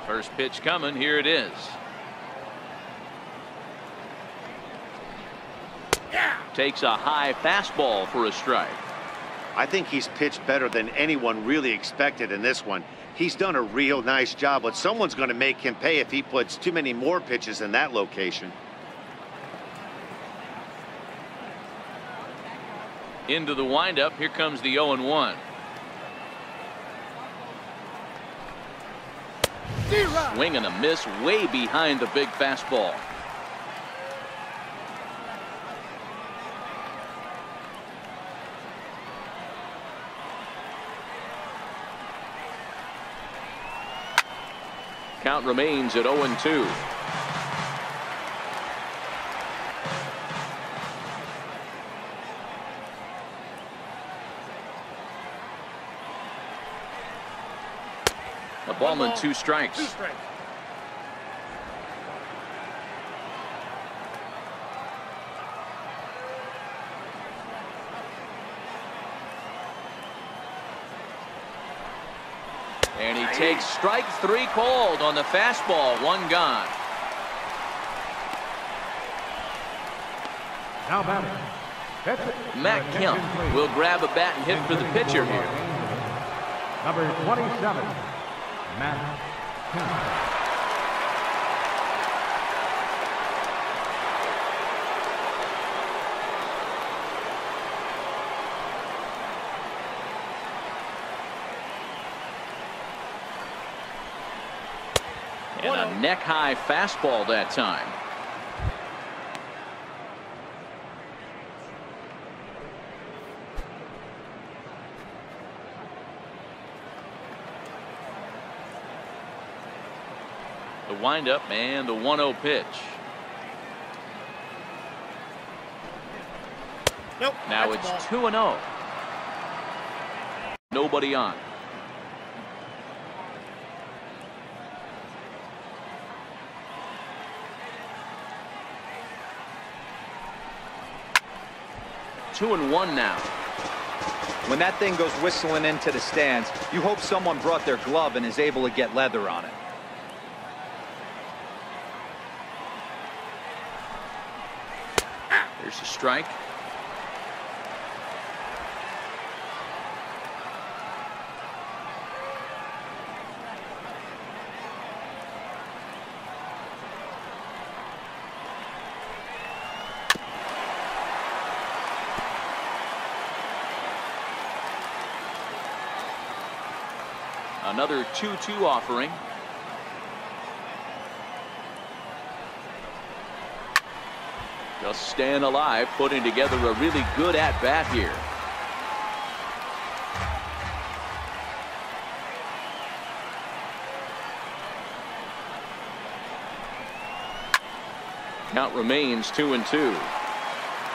First pitch coming. Here it is. Takes a high fastball for a strike. I think he's pitched better than anyone really expected in this one. He's done a real nice job, but someone's going to make him pay if he puts too many more pitches in that location. Into the windup. Here comes the 0-1. Swing and a miss way behind the big fastball. Count remains at 0-2. A ball and 2 strikes. 2 strikes. And he takes strike 3 called on the fastball. 1 gone. Now batting. Matt Kemp will grab a bat and hit for the pitcher here. Number 27, Matt Kemp. And a neck-high fastball that time. The windup and the 1-0 pitch. Nope. Now it's 2-0. Nobody on. Two and 1 now. When that thing goes whistling into the stands, you hope someone brought their glove and is able to get leather on it. Here's a strike. Another 2-2 offering. Just staying alive, putting together a really good at-bat here. Count remains 2-2.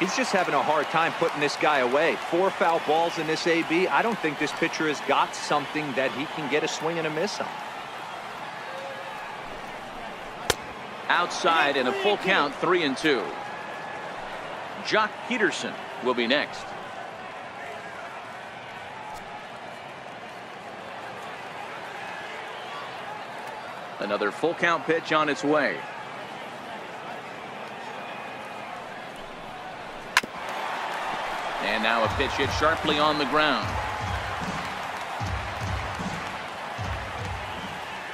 He's just having a hard time putting this guy away. 4 foul balls in this AB. I don't think this pitcher has got something that he can get a swing and a miss on. Outside and a full count, 3-2. Jock Peterson will be next. Another full count pitch on its way. And now a pitch hit sharply on the ground.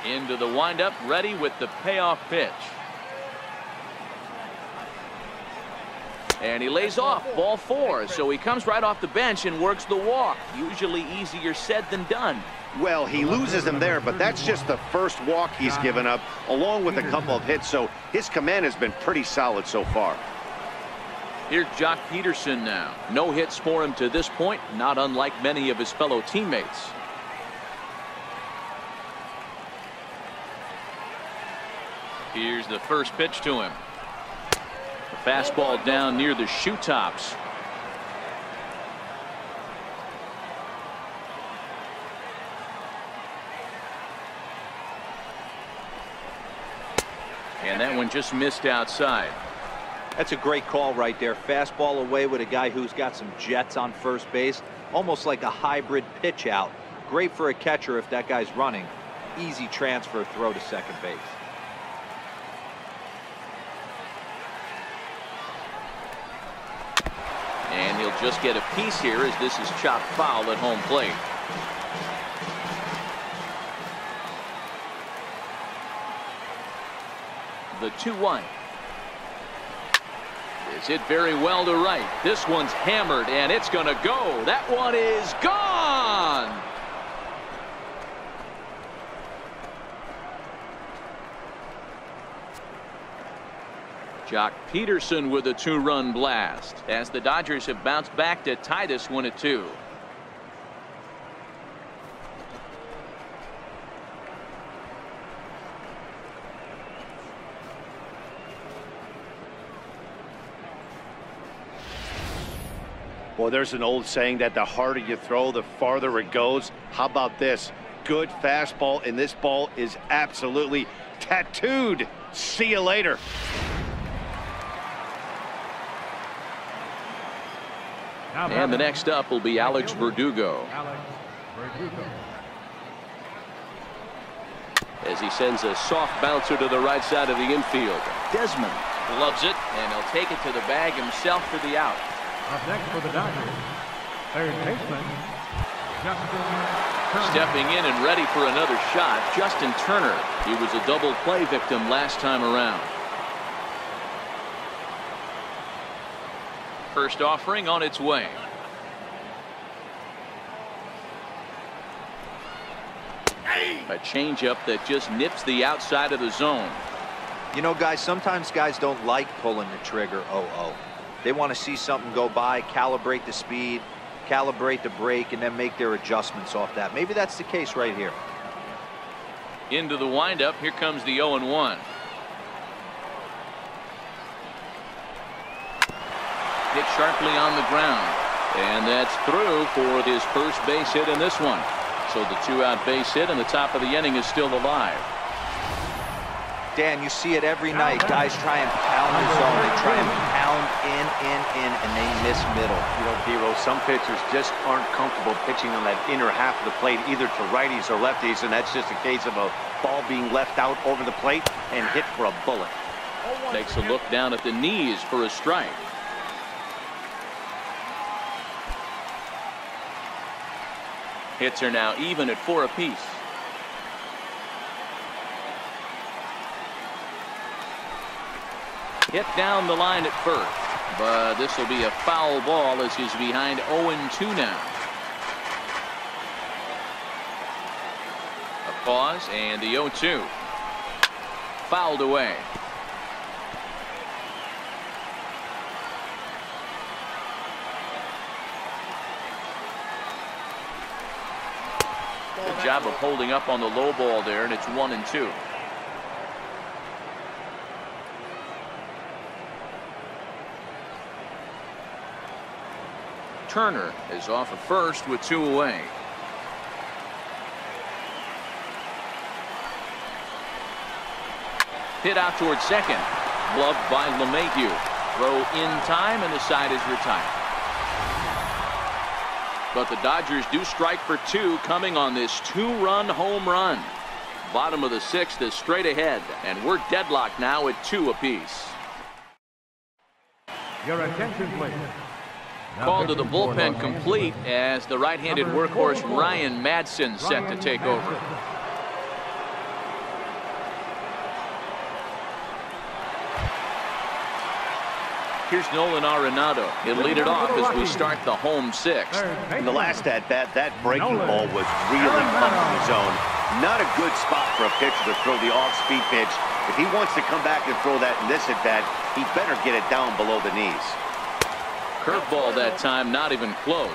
Into the windup, ready with the payoff pitch. And he lays off, ball 4, so he comes right off the bench and works the walk. Usually easier said than done. Well, he loses him there, but that's just the first walk he's given up, along with a couple of hits, so his command has been pretty solid so far. Here's Jock Peterson now. No hits for him to this point, not unlike many of his fellow teammates. Here's the first pitch to him. The fastball down near the shoe tops. And that one just missed outside. That's a great call right there. Fastball away with a guy who's got some jets on first base. Almost like a hybrid pitch out. Great for a catcher if that guy's running. Easy transfer throw to second base. And he'll just get a piece here as this is chopped foul at home plate. The 2-1. Is hit very well to right. This one's hammered and it's going to go. That one is gone. Jock Peterson with a 2-run blast as the Dodgers have bounced back to tie this one at 2. Well, there's an old saying that the harder you throw, the farther it goes. How about this? Good fastball, and this ball is absolutely tattooed. See you later. And the next up will be Alex Verdugo. As he sends a soft bouncer to the right side of the infield. Desmond loves it, and he'll take it to the bag himself for the out. Up next for the Dodgers, third baseman, Justin Turner. Stepping in and ready for another shot, Justin Turner. He was a double play victim last time around. First offering on its way. A changeup that just nips the outside of the zone. You know, guys, sometimes guys don't like pulling the trigger 0-0. They want to see something go by, calibrate the speed, calibrate the brake, and then make their adjustments off that. Maybe that's the case right here. Into the windup. Here comes the 0-1. Hit sharply on the ground. And that's through for his first base hit in this one. So the 2-out base hit and the top of the inning is still alive. Dan, you see it every night. Guys try and pound the zone. They try and pound in, and they miss middle. You know, Dero, some pitchers just aren't comfortable pitching on that inner half of the plate, either to righties or lefties, and that's just a case of a ball being left out over the plate and hit for a bullet. Takes a look down at the knees for a strike. Hits are now even at 4 apiece. Hit down the line at first, but this will be a foul ball as he's behind 0-2 now. A pause and the 0-2. Fouled away. Good job of holding up on the low ball there, and it's 1-2. Turner is off at first with 2 away. Hit out towards second. Gloved by LeMahieu. Throw in time, and the side is retired. But the Dodgers do strike for 2 coming on this 2-run home run. Bottom of the 6th is straight ahead, and we're deadlocked now at 2 apiece. Your attention, please. Call to the bullpen complete as the right-handed workhorse Ryan Madsen set to take over. Here's Nolan Arenado. He'll lead it off as we start the home 6th. In the last at-bat, that breaking ball was really pumping the zone. Not a good spot for a pitcher to throw the off-speed pitch. If he wants to come back and throw that in this at-bat, he better get it down below the knees. Curveball that time, not even close.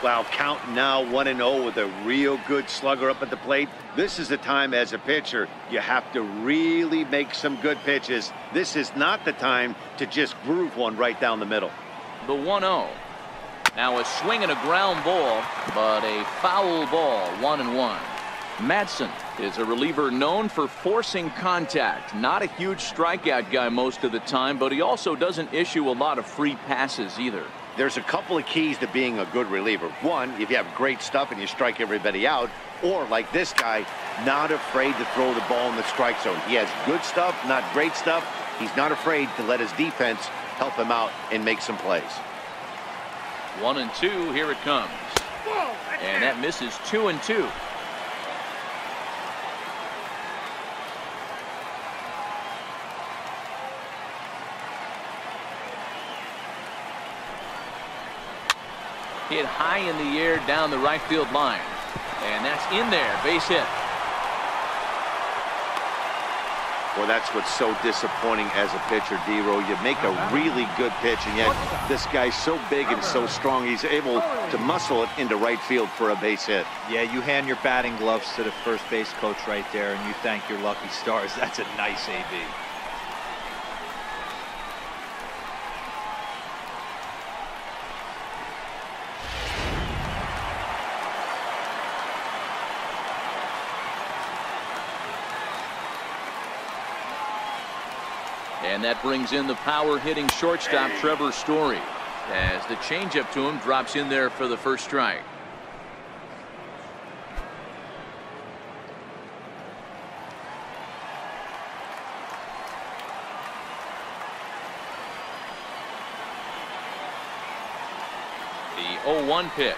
Wow, count now 1-0 with a real good slugger up at the plate. This is the time as a pitcher you have to really make some good pitches. This is not the time to just groove one right down the middle. The 1-0. Now a swing and a ground ball, but a foul ball, 1-1. Madsen is a reliever known for forcing contact. Not a huge strikeout guy most of the time, but he also doesn't issue a lot of free passes either. There's a couple of keys to being a good reliever. One, if you have great stuff and you strike everybody out, or like this guy, not afraid to throw the ball in the strike zone. He has good stuff, not great stuff. He's not afraid to let his defense help him out and make some plays. 1-2, here it comes. And that misses 2-2. Hit high in the air down the right field line. And that's in there, base hit. Well, that's what's so disappointing as a pitcher, D-Row. You make a really good pitch, and yet this guy's so big and so strong, he's able to muscle it into right field for a base hit. Yeah, you hand your batting gloves to the first base coach right there, and you thank your lucky stars. That's a nice AB. And that brings in the power-hitting shortstop Trevor Story as the changeup to him drops in there for the first strike. The 0-1 pitch.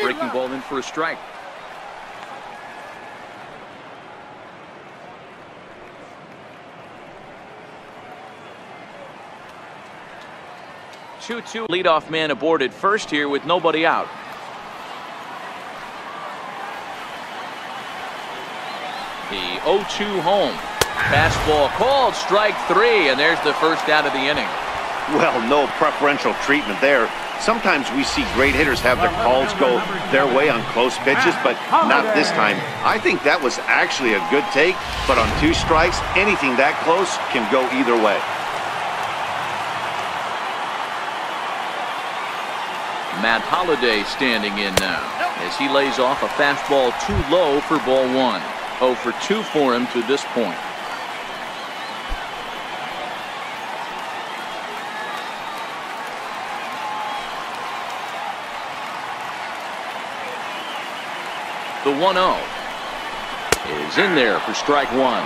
Breaking ball in for a strike. 2-2. Leadoff man aboard at first here with nobody out. The 0-2 home. Fastball called, strike 3, and there's the first out of the inning. Well, no preferential treatment there. Sometimes we see great hitters have their calls go their way on close pitches, but not this time. I think that was actually a good take, but on 2 strikes, anything that close can go either way. Matt Holliday standing in now as he lays off a fastball too low for ball 1. 0 for 2 for him to this point. The 1-0 is in there for strike 1.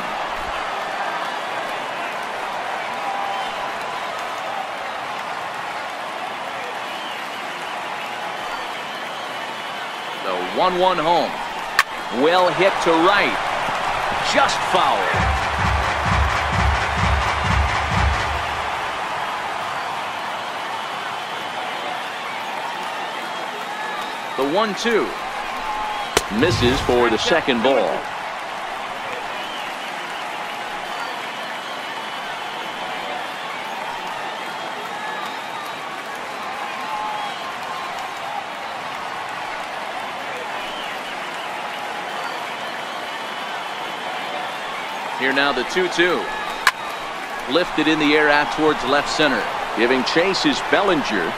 The 1-1 home. Well hit to right. Just foul. The 1-2 misses for the second ball. Here now the 2-2. Lifted in the air out towards left center. Giving chase is Bellinger.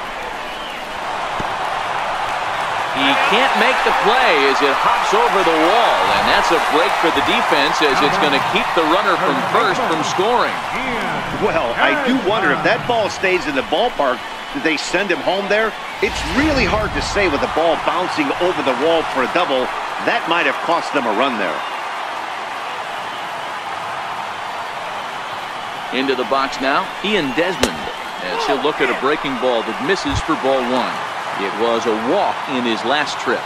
can't make the play as it hops over the wall, and that's a break for the defense as it's going to keep the runner from first from scoring. Well, I do wonder if that ball stays in the ballpark, did they send him home there? It's really hard to say with the ball bouncing over the wall for a double. That might have cost them a run there. Into the box now, Ian Desmond, as he'll look at a breaking ball that misses for ball one. It was a walk in his last trip.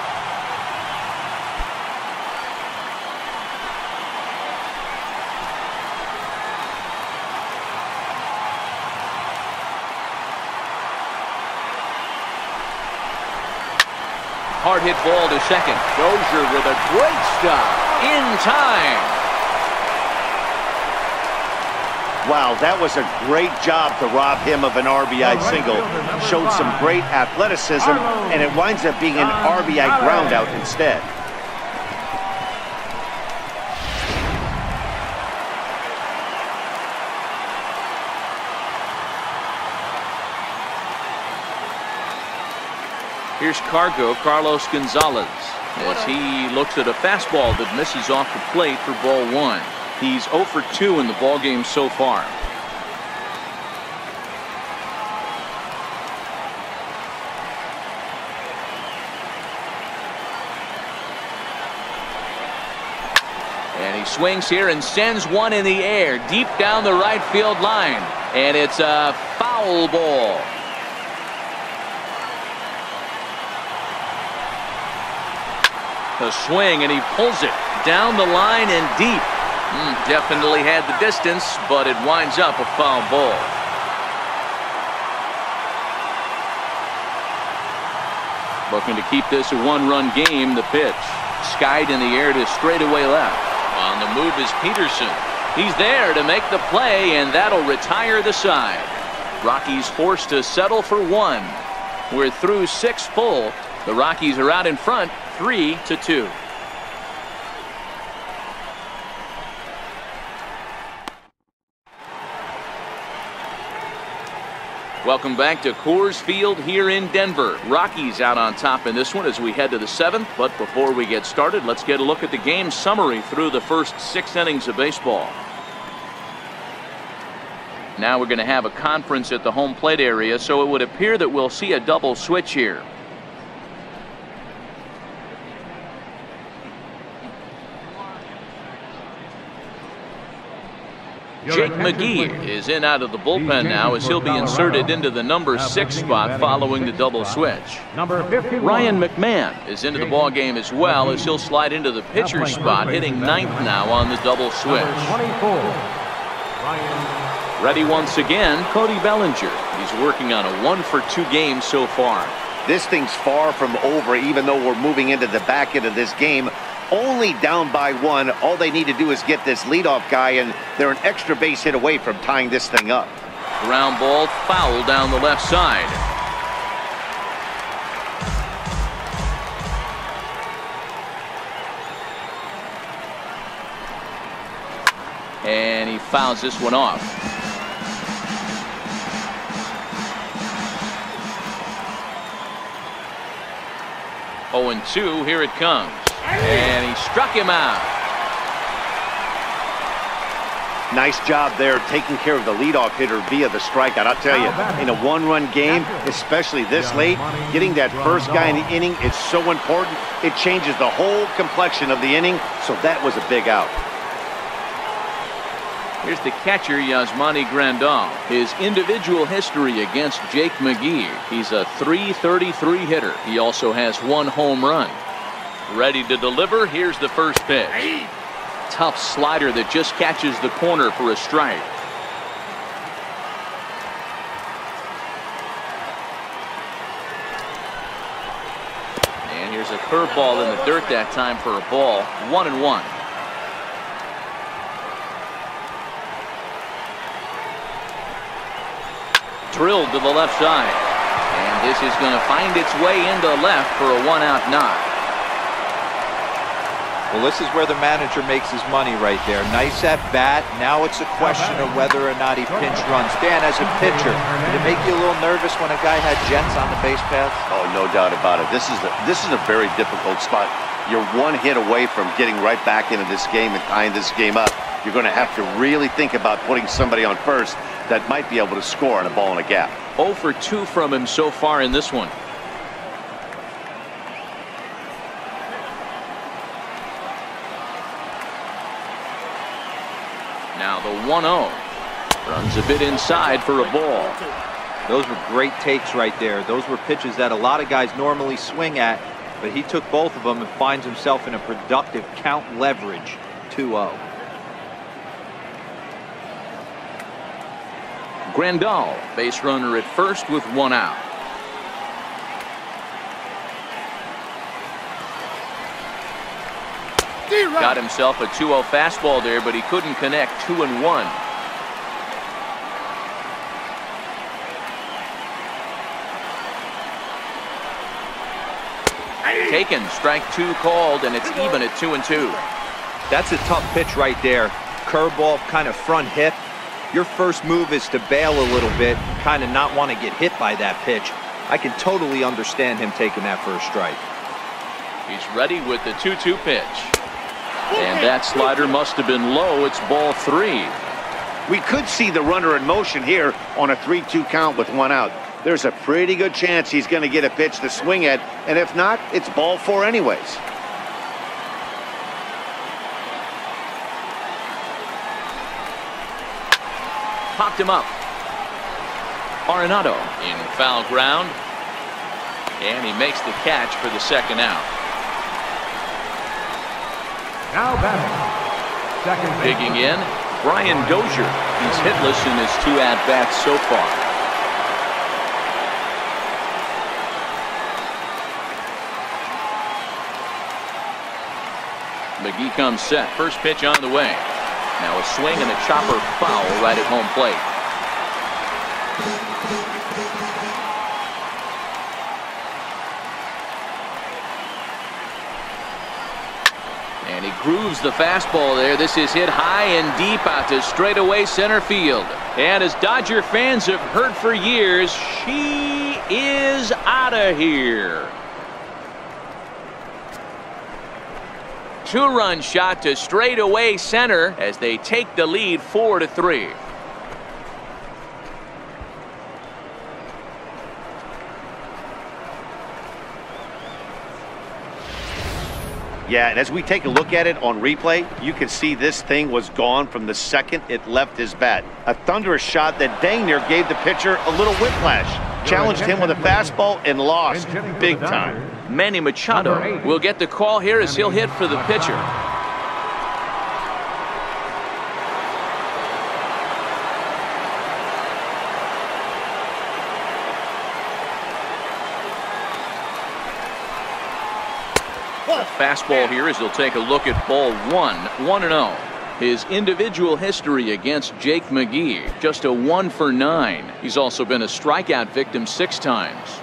Hard hit ball to second. Dozier with a great stop in time. Wow, that was a great job to rob him of an RBI single. Showed some great athleticism, and it winds up being an RBI groundout instead. Here's Carlos Gonzalez, as he looks at a fastball that misses off the plate for ball one. He's 0 for 2 in the ballgame so far. And he swings here and sends one in the air deep down the right field line. And it's a foul ball. A swing, and he pulls it down the line and deep. Definitely had the distance, but it winds up a foul ball. Looking to keep this a one-run game. The pitch skied in the air to straightaway left. On the move is Peterson. He's there to make the play, and that'll retire the side. Rockies forced to settle for one. We're through 6 full. The Rockies are out in front 3-2. Welcome back to Coors Field here in Denver. Rockies out on top in this one as we head to the 7th. But before we get started, let's get a look at the game summary through the first 6 innings of baseball. Now we're going to have a conference at the home plate area, so it would appear that we'll see a double switch here. Jake McGee is in out of the bullpen now as he'll be inserted into the number 6 spot following the double switch. Ryan McMahon is into the ball game as well as he'll slide into the pitcher spot, hitting 9th now on the double switch. Ready once again, Cody Bellinger. He's working on a 1 for 2 game so far. This thing's far from over, even though we're moving into the back end of this game. Only down by 1. All they need to do is get this leadoff guy, and they're an extra base hit away from tying this thing up. Ground ball foul down the left side. And he fouls this one off. Oh, 0-2, here it comes. And he struck him out. Nice job there taking care of the leadoff hitter via the strikeout. I'll tell you, in a one-run game, especially this late, getting that first guy in the inning is so important. It changes the whole complexion of the inning, so that was a big out. Here's the catcher, Yasmani Grandal. His individual history against Jake McGee. He's a .333 hitter. He also has 1 home run. Ready to deliver. Here's the first pitch. Tough slider that just catches the corner for a strike. And here's a curveball in the dirt that time for a ball. 1-1. Drilled to the left side. And this is going to find its way into left for a 1-out knock. Well, this is where the manager makes his money right there. Nice at bat. Now it's a question of whether or not he pinch runs. Dan, as a pitcher, did it make you a little nervous when a guy had jets on the base paths? Oh, no doubt about it. This is a very difficult spot. You're one hit away from getting right back into this game and tying this game up. You're going to have to really think about putting somebody on first that might be able to score on a ball in a gap. 0 for 2 from him so far in this one. Now the 1-0. Runs a bit inside for a ball. Those were great takes right there. Those were pitches that a lot of guys normally swing at, but he took both of them and finds himself in a productive count leverage 2-0. Grandal, base runner at first with 1 out. Got himself a 2-0 fastball there, but he couldn't connect. 2-1. Taken, strike 2 called, and it's even at 2-2. That's a tough pitch right there. Curveball, kind of front hip. Your first move is to bail a little bit, kind of not want to get hit by that pitch. I can totally understand him taking that first strike. He's ready with the 2-2 pitch. And that slider must have been low. It's ball 3. We could see the runner in motion here on a 3-2 count with 1 out. There's a pretty good chance he's going to get a pitch to swing at, and if not, it's ball 4 anyways. Popped him up. Arenado in foul ground, and he makes the catch for the 2nd out. Now batting, second base. Digging in, Brian Dozier. He's hitless in his 2 at-bats so far. McGee comes set. First pitch on the way. Now a swing and a chopper foul right at home plate. And he grooves the fastball there. This is hit high and deep out to straightaway center field. And as Dodger fans have heard for years, she is out of here. 2-run shot to straightaway center as they take the lead 4-3. Yeah, and as we take a look at it on replay, you can see this thing was gone from the second it left his bat. A thunderous shot that dang near gave the pitcher a little whiplash. Challenged him with a fastball and lost big time. Manny Machado will get the call here as he'll hit for the pitcher. The fastball here as he'll take a look at ball 1, 1-0. His individual history against Jake McGee, just a 1 for 9. He's also been a strikeout victim 6 times.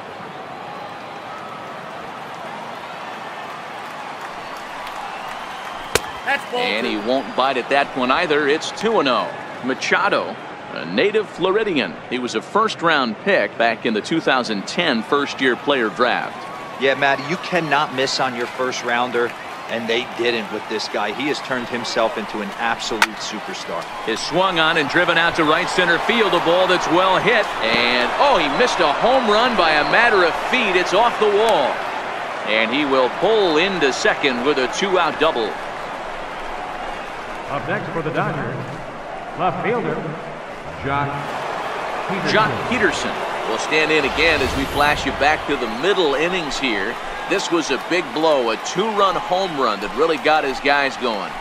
And he won't bite at that one either. It's 2-0. Machado, a native Floridian. He was a first-round pick back in the 2010 first-year player draft. Yeah, Matty, you cannot miss on your first rounder, and they didn't with this guy. He has turned himself into an absolute superstar. Is swung on and driven out to right center field. A ball that's well hit. And, oh, he missed a home run by a matter of feet. It's off the wall. And he will pull into second with a 2-out double. Up next for the Dodgers, left fielder, Jock Peterson will stand in again as we flash you back to the middle innings here. This was a big blow, a 2-run home run that really got his guys going.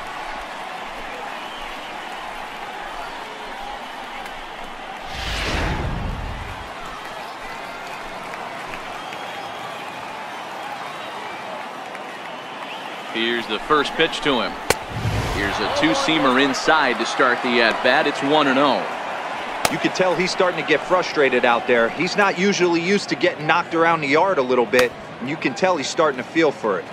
Here's the first pitch to him. Here's a 2-seamer inside to start the at-bat. It's 1-0. You can tell he's starting to get frustrated out there. He's not usually used to getting knocked around the yard a little bit, and you can tell he's starting to feel for it.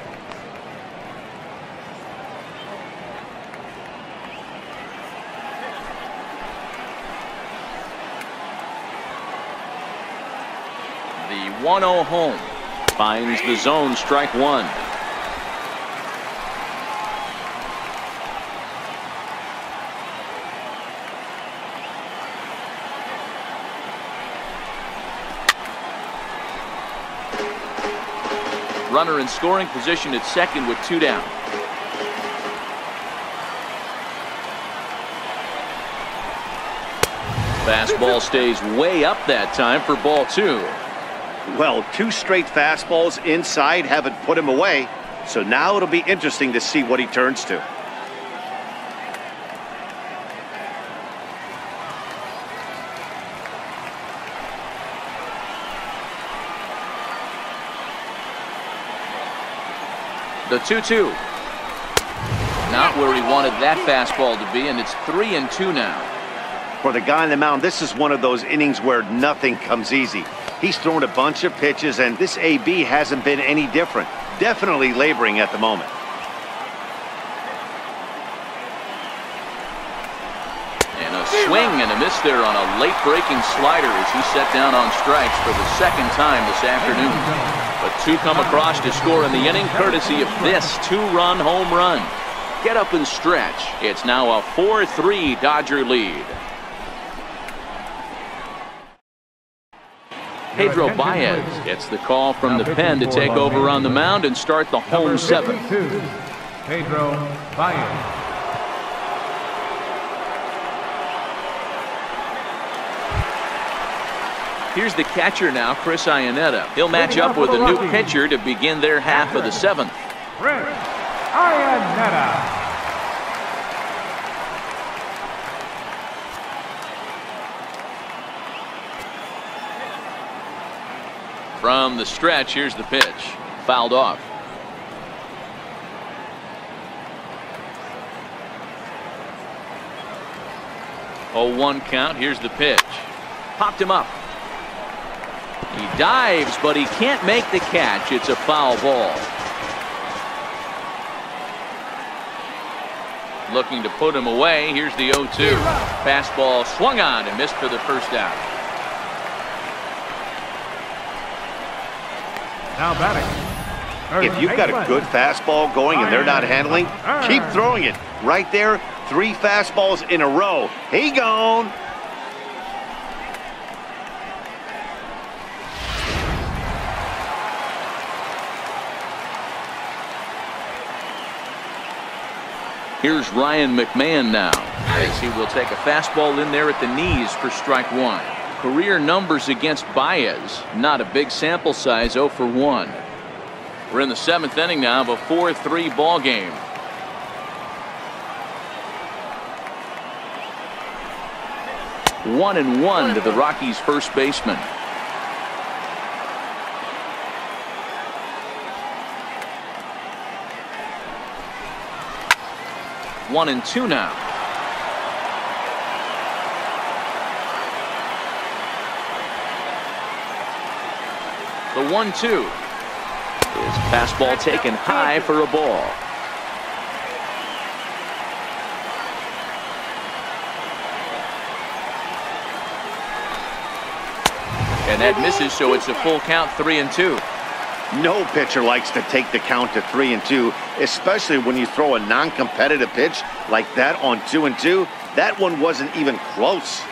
1-0 home. Finds the zone, strike one. Runner in scoring position at second with 2 down. Fastball stays way up that time for ball 2. Well, 2 straight fastballs inside haven't put him away. So now it'll be interesting to see what he turns to. The 2-2. Not where he wanted that fastball to be, and it's 3-2 now. For the guy on the mound, this is one of those innings where nothing comes easy. He's thrown a bunch of pitches, and this AB hasn't been any different. Definitely laboring at the moment. And a swing and a miss there on a late breaking slider as he set down on strikes for the second time this afternoon. But 2 come across to score in the inning, courtesy of this 2-run home run. Get up and stretch. It's now a 4-3 Dodger lead. Pedro Baez gets the call from the pen to take over on the mound and start the home 7th. Pedro Baez. Here's the catcher now, Chris Iannetta. He'll match up with a new pitcher to begin their half of the 7th. Chris Iannetta. From the stretch, here's the pitch. Fouled off. Oh, 1 count. Here's the pitch. Popped him up. He dives, but he can't make the catch. It's a foul ball. Looking to put him away. Here's the 0-2. Fastball swung on and missed for the first down. Now batting. If you've got a good fastball going and they're not handling, keep throwing it. Right there, 3 fastballs in a row. He gone. Here's Ryan McMahon now, as he will take a fastball in there at the knees for strike 1. Career numbers against Baez, not a big sample size, 0 for 1. We're in the 7th inning now of a 4-3 ball game. One and 1 to the Rockies' first baseman. One and 2 now. The 1-2. His fastball taken high for a ball. And that misses, so it's a full count, 3-2. No pitcher likes to take the count to 3-2, especially when you throw a non-competitive pitch like that on 2-2. That one wasn't even close.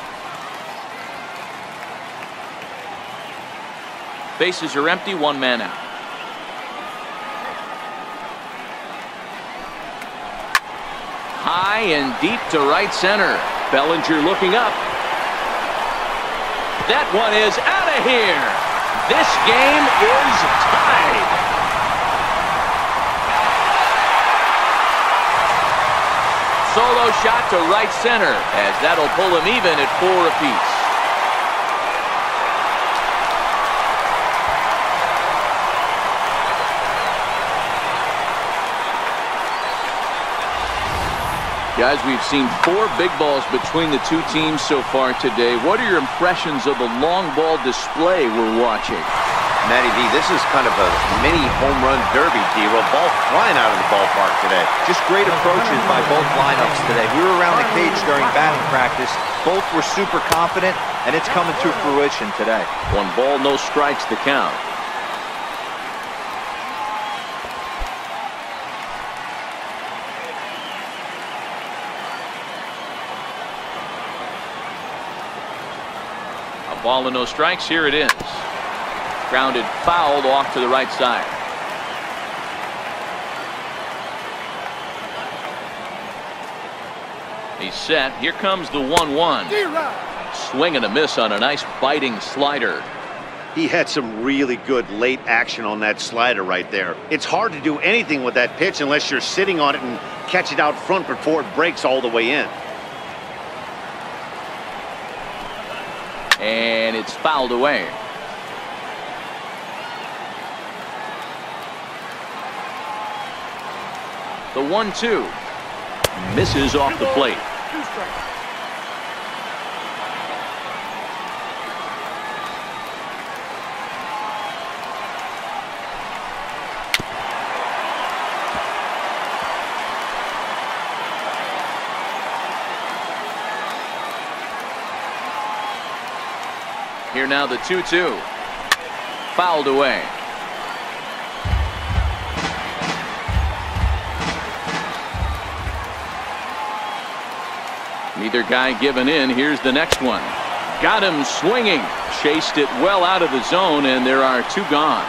Bases are empty, 1 man out. High and deep to right center. Bellinger looking up. That one is out of here. This game is tied. Solo shot to right center, as that'll pull him even at 4 apiece. Guys, we've seen 4 big balls between the 2 teams so far today. What are your impressions of the long ball display we're watching? Matty V, this is kind of a mini home run derby, D-Row. Ball flying out of the ballpark today. Just great approaches by both lineups today. We were around the cage during batting practice. Both were super confident, and it's coming to fruition today. 1 ball, no strikes to count. A ball and no strikes. Here it is. Grounded fouled off to the right side. He's set. Here comes the 1-1. Swing and a miss on a nice biting slider. He had some really good late action on that slider right there. It's hard to do anything with that pitch unless you're sitting on it and catch it out front before it breaks all the way in. And it's fouled away. The 1-2 misses off the plate. 2 strikes. Here now the 2-2. Fouled away. Neither guy giving in. Here's the next one. Got him swinging. Chased it well out of the zone, and there are 2 gone.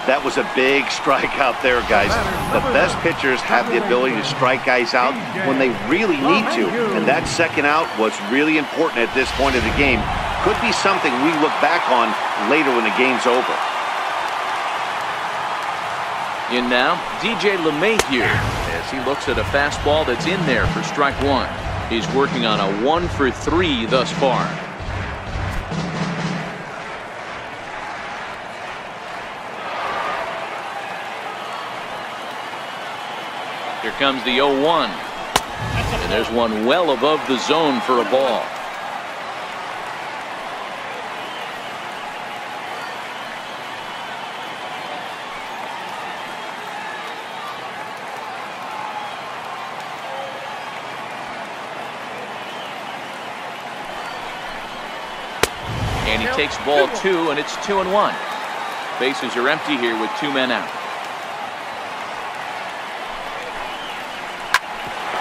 That was a big strike out there, guys. The best pitchers have the ability to strike guys out when they really need to. And that second out was really important at this point of the game. Could be something we look back on later when the game's over. In now, DJ LeMahieu as he looks at a fastball that's in there for strike 1. He's working on a 1 for 3 thus far. Here comes the 0-1. And there's one well above the zone for a ball. And he takes ball 2, and it's 2-1. Bases are empty here with 2 men out.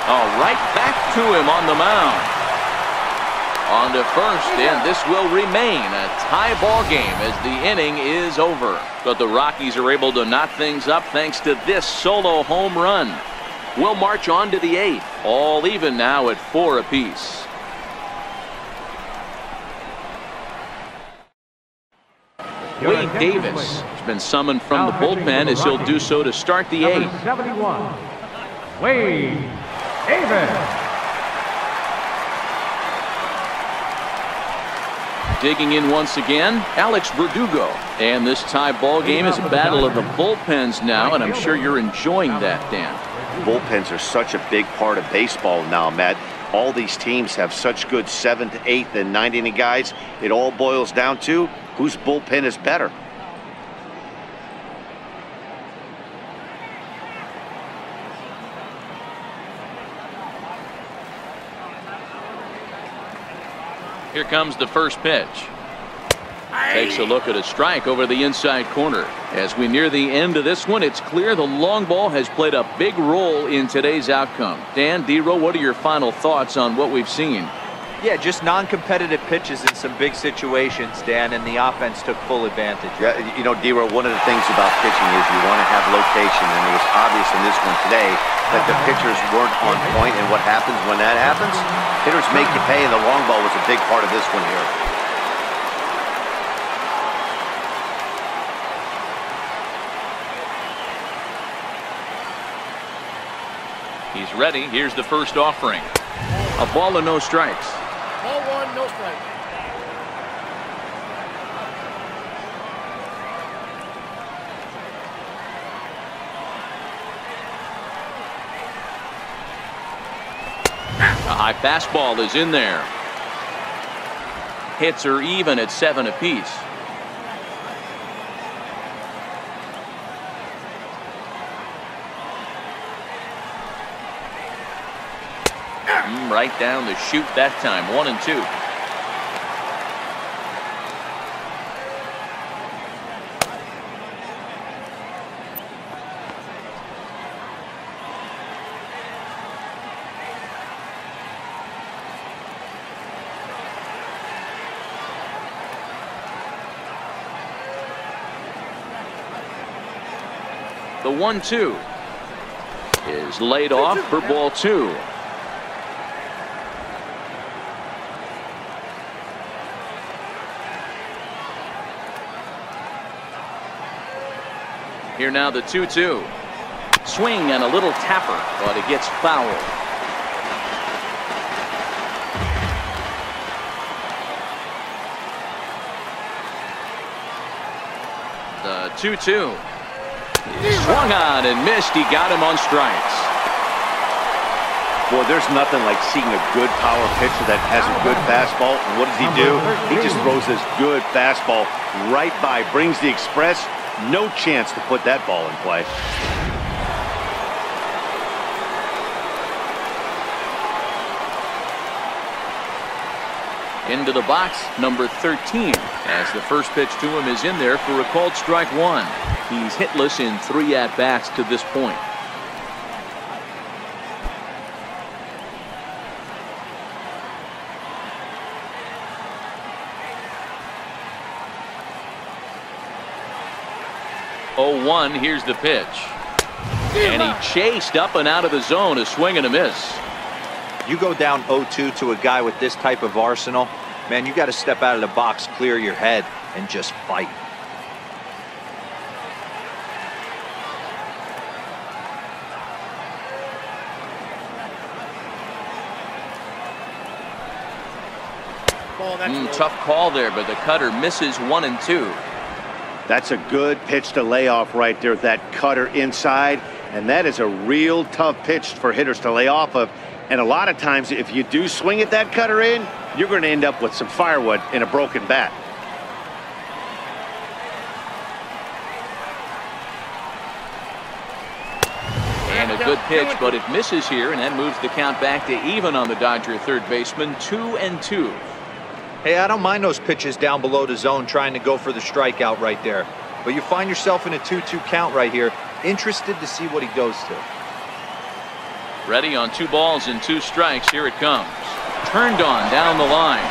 Oh, right back to him on the mound. On to first, and this will remain a tie ball game as the inning is over. But the Rockies are able to knot things up thanks to this solo home run. We'll march on to the 8th, all even now at 4 apiece. Wade Davis has been summoned from the bullpen as he'll do so to start the 8th. 71, Wade Davis. Digging in once again, Alex Verdugo. And this tie ball game is a battle of the bullpens now, and I'm sure you're enjoying that, Dan. Bullpens are such a big part of baseball now, Matt. All these teams have such good 7th, 8th, and 9th inning guys. It all boils down to whose bullpen is better. Here comes the first pitch. Takes a look at a strike over the inside corner. As we near the end of this one, it's clear the long ball has played a big role in today's outcome. Dan, D-Row, what are your final thoughts on what we've seen? Yeah, just non-competitive pitches in some big situations, Dan, and the offense took full advantage. Yeah, you know, D-Row, one of the things about pitching is you want to have location, and it was obvious in this one today that the pitchers weren't on point, and what happens when that happens? Hitters make you pay, and the long ball was a big part of this one here. He's ready. Here's the first offering. A ball and no strikes. Ball 1, no strike. A high fastball is in there. Hits are even at 7 apiece. Right down the chute that time. 1-2. The 1-2 is laid off for ball 2. Here now the 2-2. Swing and a little tapper, but it gets fouled. The 2-2. Swung on and missed. He got him on strikes. Boy, there's nothing like seeing a good power pitcher that has a good fastball. And what does he do? He just throws this good fastball right by, brings the express. No chance to put that ball in play. Into the box, number 13, as the first pitch to him is in there for a called strike 1. He's hitless in 3 at-bats to this point. Oh, 1, here's the pitch. And he chased up and out of the zone, a swing and a miss. You go down 0-2 to a guy with this type of arsenal, man, you got to step out of the box, clear your head, and just fight. Tough call there, but the cutter misses 1-2. That's a good pitch to lay off right there, that cutter inside. And that is a real tough pitch for hitters to lay off of. And a lot of times, if you do swing at that cutter in, you're going to end up with some firewood in a broken bat. And a good pitch, but it misses here, and that moves the count back to even on the Dodger third baseman. 2-2. Hey, I don't mind those pitches down below the zone trying to go for the strikeout right there. But you find yourself in a 2-2 count right here. Interested to see what he goes to. Ready on 2 balls and 2 strikes. Here it comes. Turned on down the line.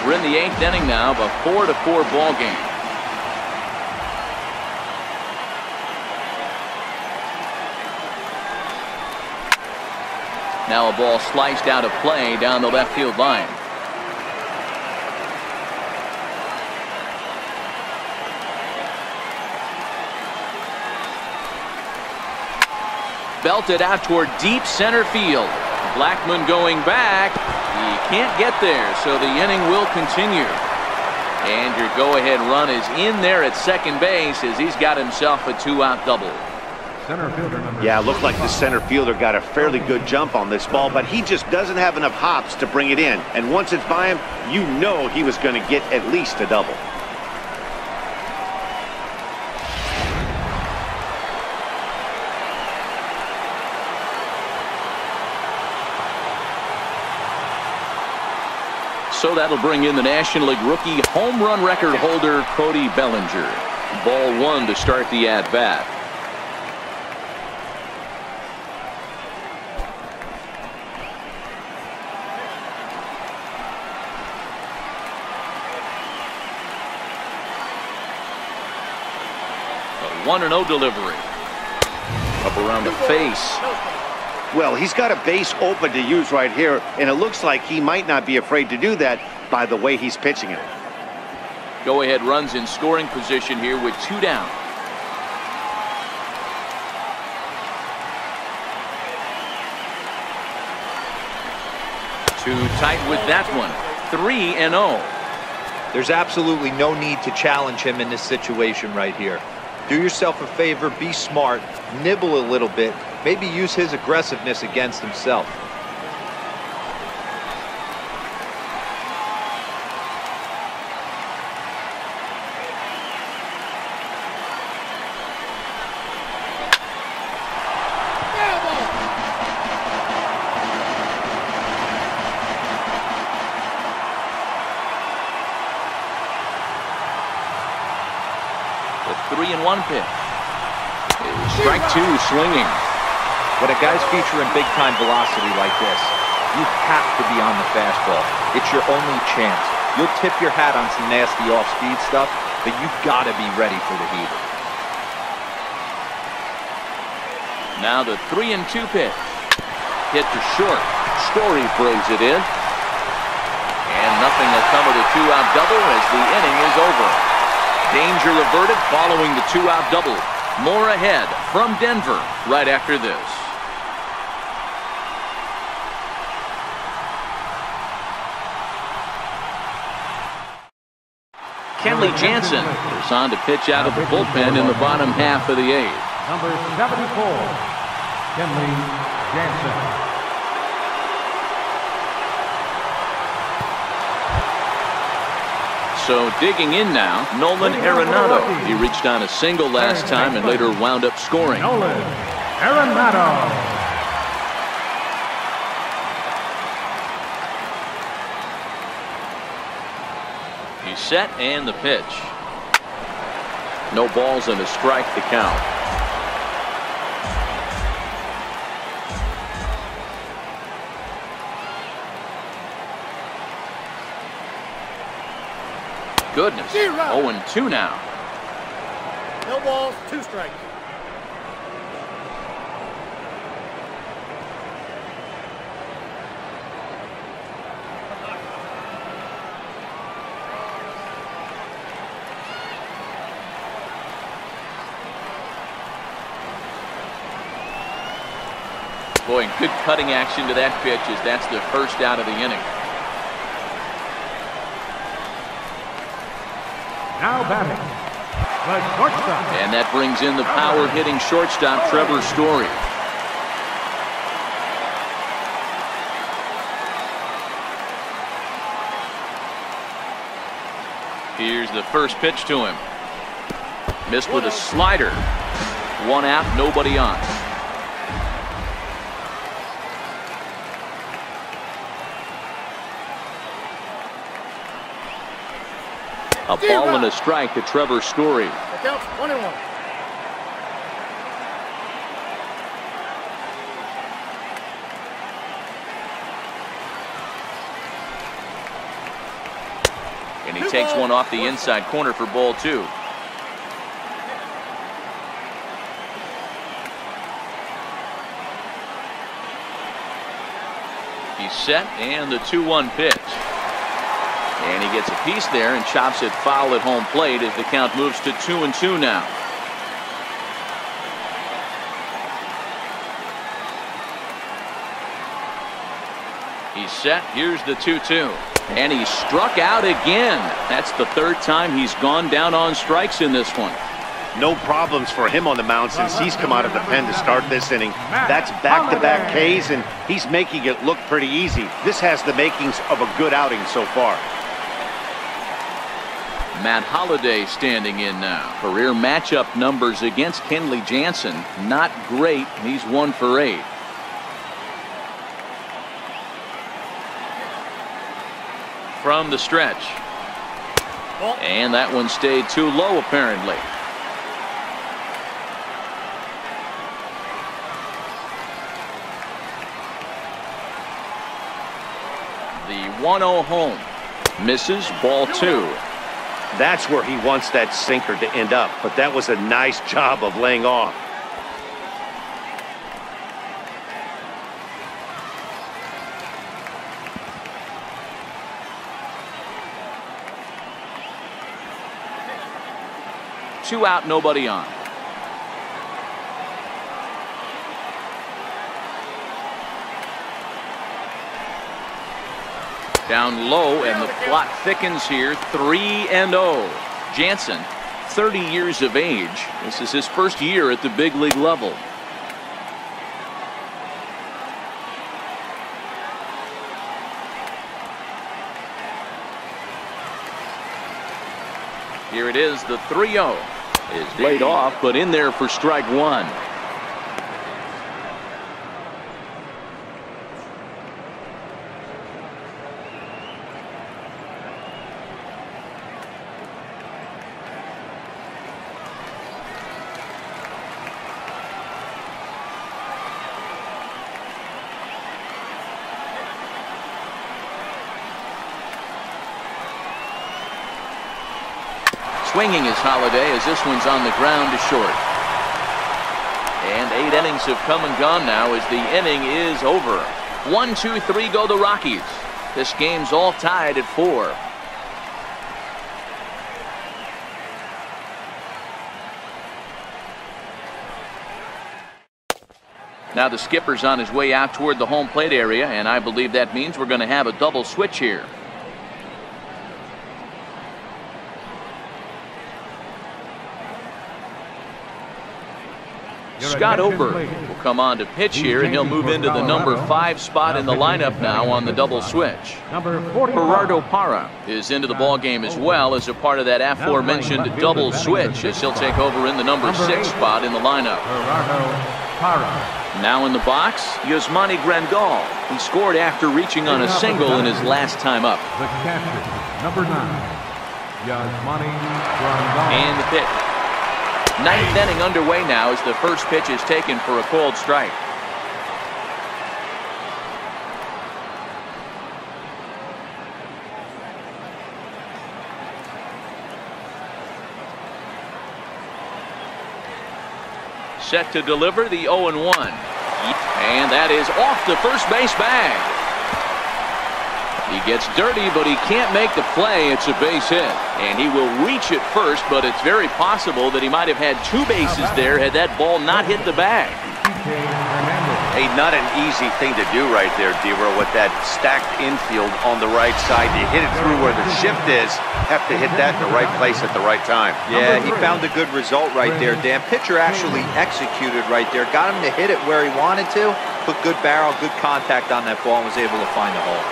We're in the 8th inning now of a 4-4 ball game. Now a ball sliced out of play down the left field line. Belted out toward deep center field. Blackmon going back. He can't get there, so the inning will continue. And your go-ahead run is in there at second base as he's got himself a 2-out double. Center fielder number. Yeah, it looked like the center fielder got a fairly good jump on this ball, but he just doesn't have enough hops to bring it in. And once it's by him, you know he was going to get at least a double. So that'll bring in the National League rookie home run record holder Cody Bellinger. Ball 1 to start the at-bat. A 1-0 delivery. Up around the face. Well, he's got a base open to use right here, and it looks like he might not be afraid to do that by the way he's pitching it. Go-ahead runs in scoring position here with 2 down. Too tight with that one. 3-0. There's absolutely no need to challenge him in this situation right here. Do yourself a favor, be smart, nibble a little bit, maybe use his aggressiveness against himself. 2-1 pitch. Strike two swinging. When a guy's featuring big-time velocity like this, you have to be on the fastball. It's your only chance. You'll tip your hat on some nasty off-speed stuff, but you've got to be ready for the heater. Now the 3-2 pitch. Hit to short. Story brings it in. And nothing will come of the 2-out double as the inning is over. Danger averted following the 2-out double. More ahead from Denver right after this. Kenley Jansen is on to pitch out of the bullpen in the bottom half of the eighth. Number 74, Kenley Jansen. So digging in now, Nolan Arenado. He reached on a single last time and later wound up scoring. Nolan Arenado. He's set and the pitch. No balls and a strike to count. Goodness. 0-2 now. No balls, 2 strikes. Boy, good cutting action to that pitch as that's the first out of the inning. Now batting, the shortstop. And that brings in the power-hitting shortstop, Trevor Story. Here's the first pitch to him. Missed with a slider. 1 out, nobody on. A ball and a strike to Trevor Story. The count's 21. And he takes one off the inside corner for ball 2. He's set and the 2-1 pitch. And he gets a piece there and chops it foul at home plate as the count moves to 2-2 now. He's set. Here's the 2-2. And he struck out again. That's the 3rd time he's gone down on strikes in this one. No problems for him on the mound since he's come out of the pen to start this inning. That's back-to-back Ks, and he's making it look pretty easy. This has the makings of a good outing so far. Matt Holliday standing in now. Career matchup numbers against Kenley Jansen, not great. He's 1 for 8. From the stretch. And that one stayed too low apparently. The 1-0 home. Misses, ball 2. That's where he wants that sinker to end up, but that was a nice job of laying off. Two out, nobody on. Down low, and the plot thickens here. 3-0. Jansen, 30 years of age. This is his first year at the big league level. Here it is, the 3-0 is laid off, but in there for strike 1. swinging is Holiday, as this one's on the ground to short. And 8 innings have come and gone now as the inning is over. 1, 2, 3 go the Rockies. This game's all tied at 4. Now the skipper's on his way out toward the home plate area, and I believe that means we're going to have a double switch here. Scott Oberg will come on to pitch here, and he'll move into the number 5 spot in the lineup now on the double switch. Gerardo Parra is into the ball game as well as a part of that aforementioned double switch, as he'll take over in the number 6 spot in the lineup. Now in the box, Yasmani Grandal. He scored after reaching on a single in his last time up. The catcher, number 9, Yasmani Grandal. And the pitch. 9th inning underway now as the first pitch is taken for a called strike. Set to deliver the 0-1. And that is off the first base bag. He gets dirty, but he can't make the play. It's a base hit. And he will reach it first, but it's very possible that he might have had 2 bases there had that ball not hit the bag. Hey, not an easy thing to do right there, Dero, with that stacked infield on the right side. You hit it through where the shift is, have to hit that in the right place at the right time. Yeah, he found a good result right there, Dan. Pitcher actually executed right there. Got him to hit it where he wanted to. Put good barrel, good contact on that ball, and was able to find the hole.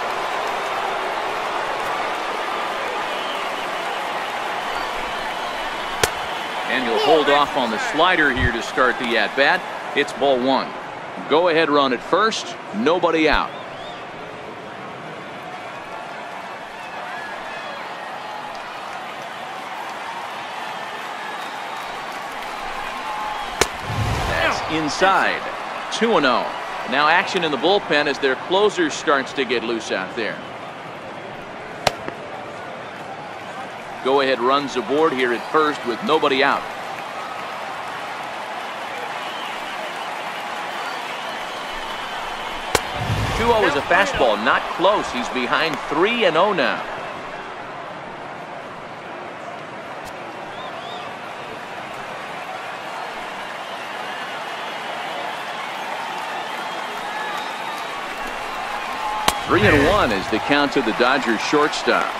And he'll hold off on the slider here to start the at-bat. It's ball 1. Go ahead run at first. Nobody out. That's inside. 2-0. Now action in the bullpen as their closer starts to get loose out there. Go ahead runs aboard here at first with nobody out. 2-0 is a fastball, not close. He's behind 3-0 now. Three and 1 is the count to the Dodgers shortstop.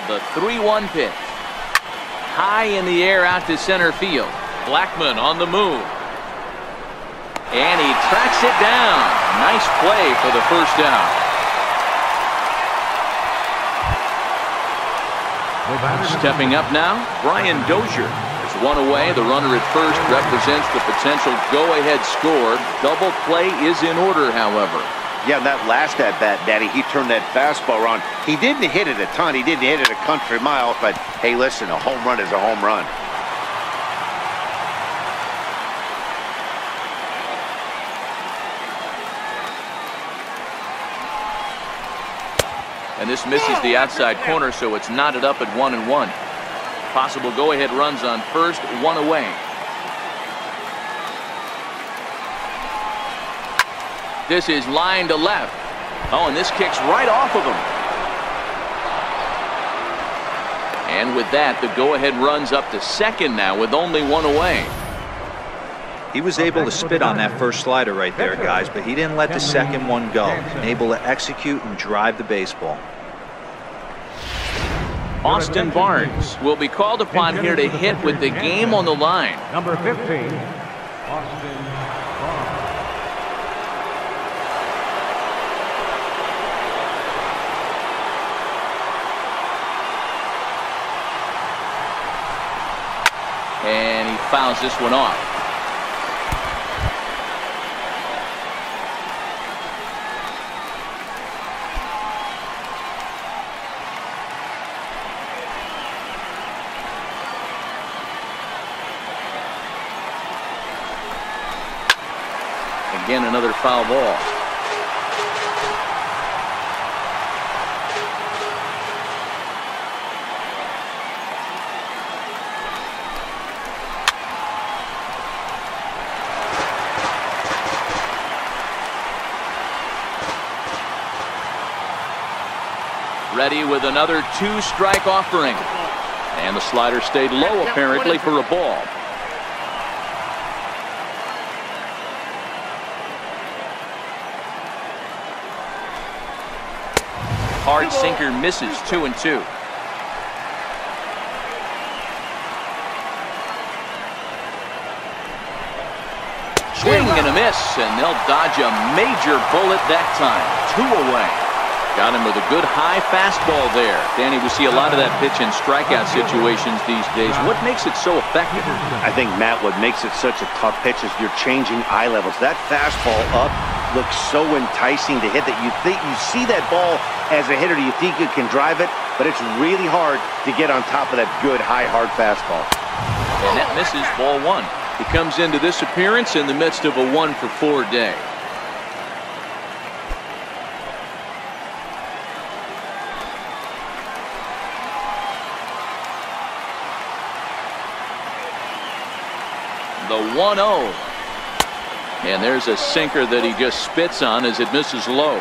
The 3-1 pitch. High in the air out to center field. Blackmon on the move. And he tracks it down. Nice play for the first down. Stepping up now, Brian Dozier. There's one away. The runner at first represents the potential go-ahead score. Double play is in order, however. Yeah, that last at-bat, Daddy, he turned that fastball around. He didn't hit it a ton. He didn't hit it a country mile. But, hey, listen, a home run is a home run. And this misses the outside corner, so it's knotted up at 1-1. Possible go-ahead runs on first, one away. This is line to left. Oh, and this kicks right off of him. And with that, the go-ahead runs up to second now with only one away. He was able to spit on that first slider right there, guys, but he didn't let the second one go. Able to execute and drive the baseball. Austin Barnes will be called upon here to hit with the game on the line. Number 15, Austin Barnes. And he fouls this one off. again, another foul ball. Ready with another 2-strike offering. And the slider stayed low apparently for a ball. Hard sinker misses, 2-2. Swing and a miss, and they'll dodge a major bullet that time. 2 away. Got him with a good high fastball there. Danny, we see a lot of that pitch in strikeout situations these days. What makes it so effective? I think, Matt, what makes it such a tough pitch is you're changing eye levels. That fastball up looks so enticing to hit that you see that ball as a hitter, you think you can drive it, but it's really hard to get on top of that good high hard fastball. And that misses, ball 1. He comes into this appearance in the midst of a 1-for-4 day. The 1-0. And there's a sinker that he just spits on as it misses low.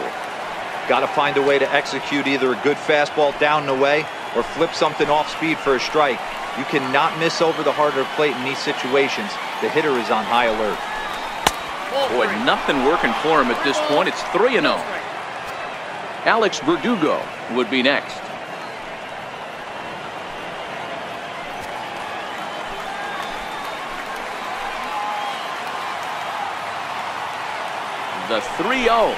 Got to find a way to execute either a good fastball down and away or flip something off speed for a strike. You cannot miss over the heart of the plate in these situations. The hitter is on high alert. Boy, nothing working for him at this point. It's 3-0. Alex Verdugo would be next. The 3-0.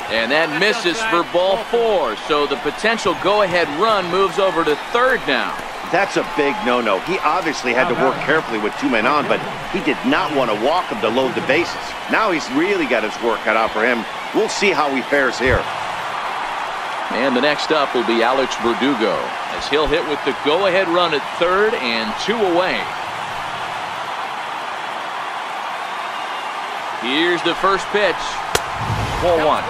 And that misses for ball 4. So the potential go-ahead run moves over to third now. That's a big no-no. He obviously had to work carefully with 2 men on, but he did not want to walk him to load the bases. Now he's really got his work cut out for him. We'll see how he fares here. And the next up will be Alex Verdugo, as he'll hit with the go-ahead run at third and 2 away. Here's the first pitch. Ball 1.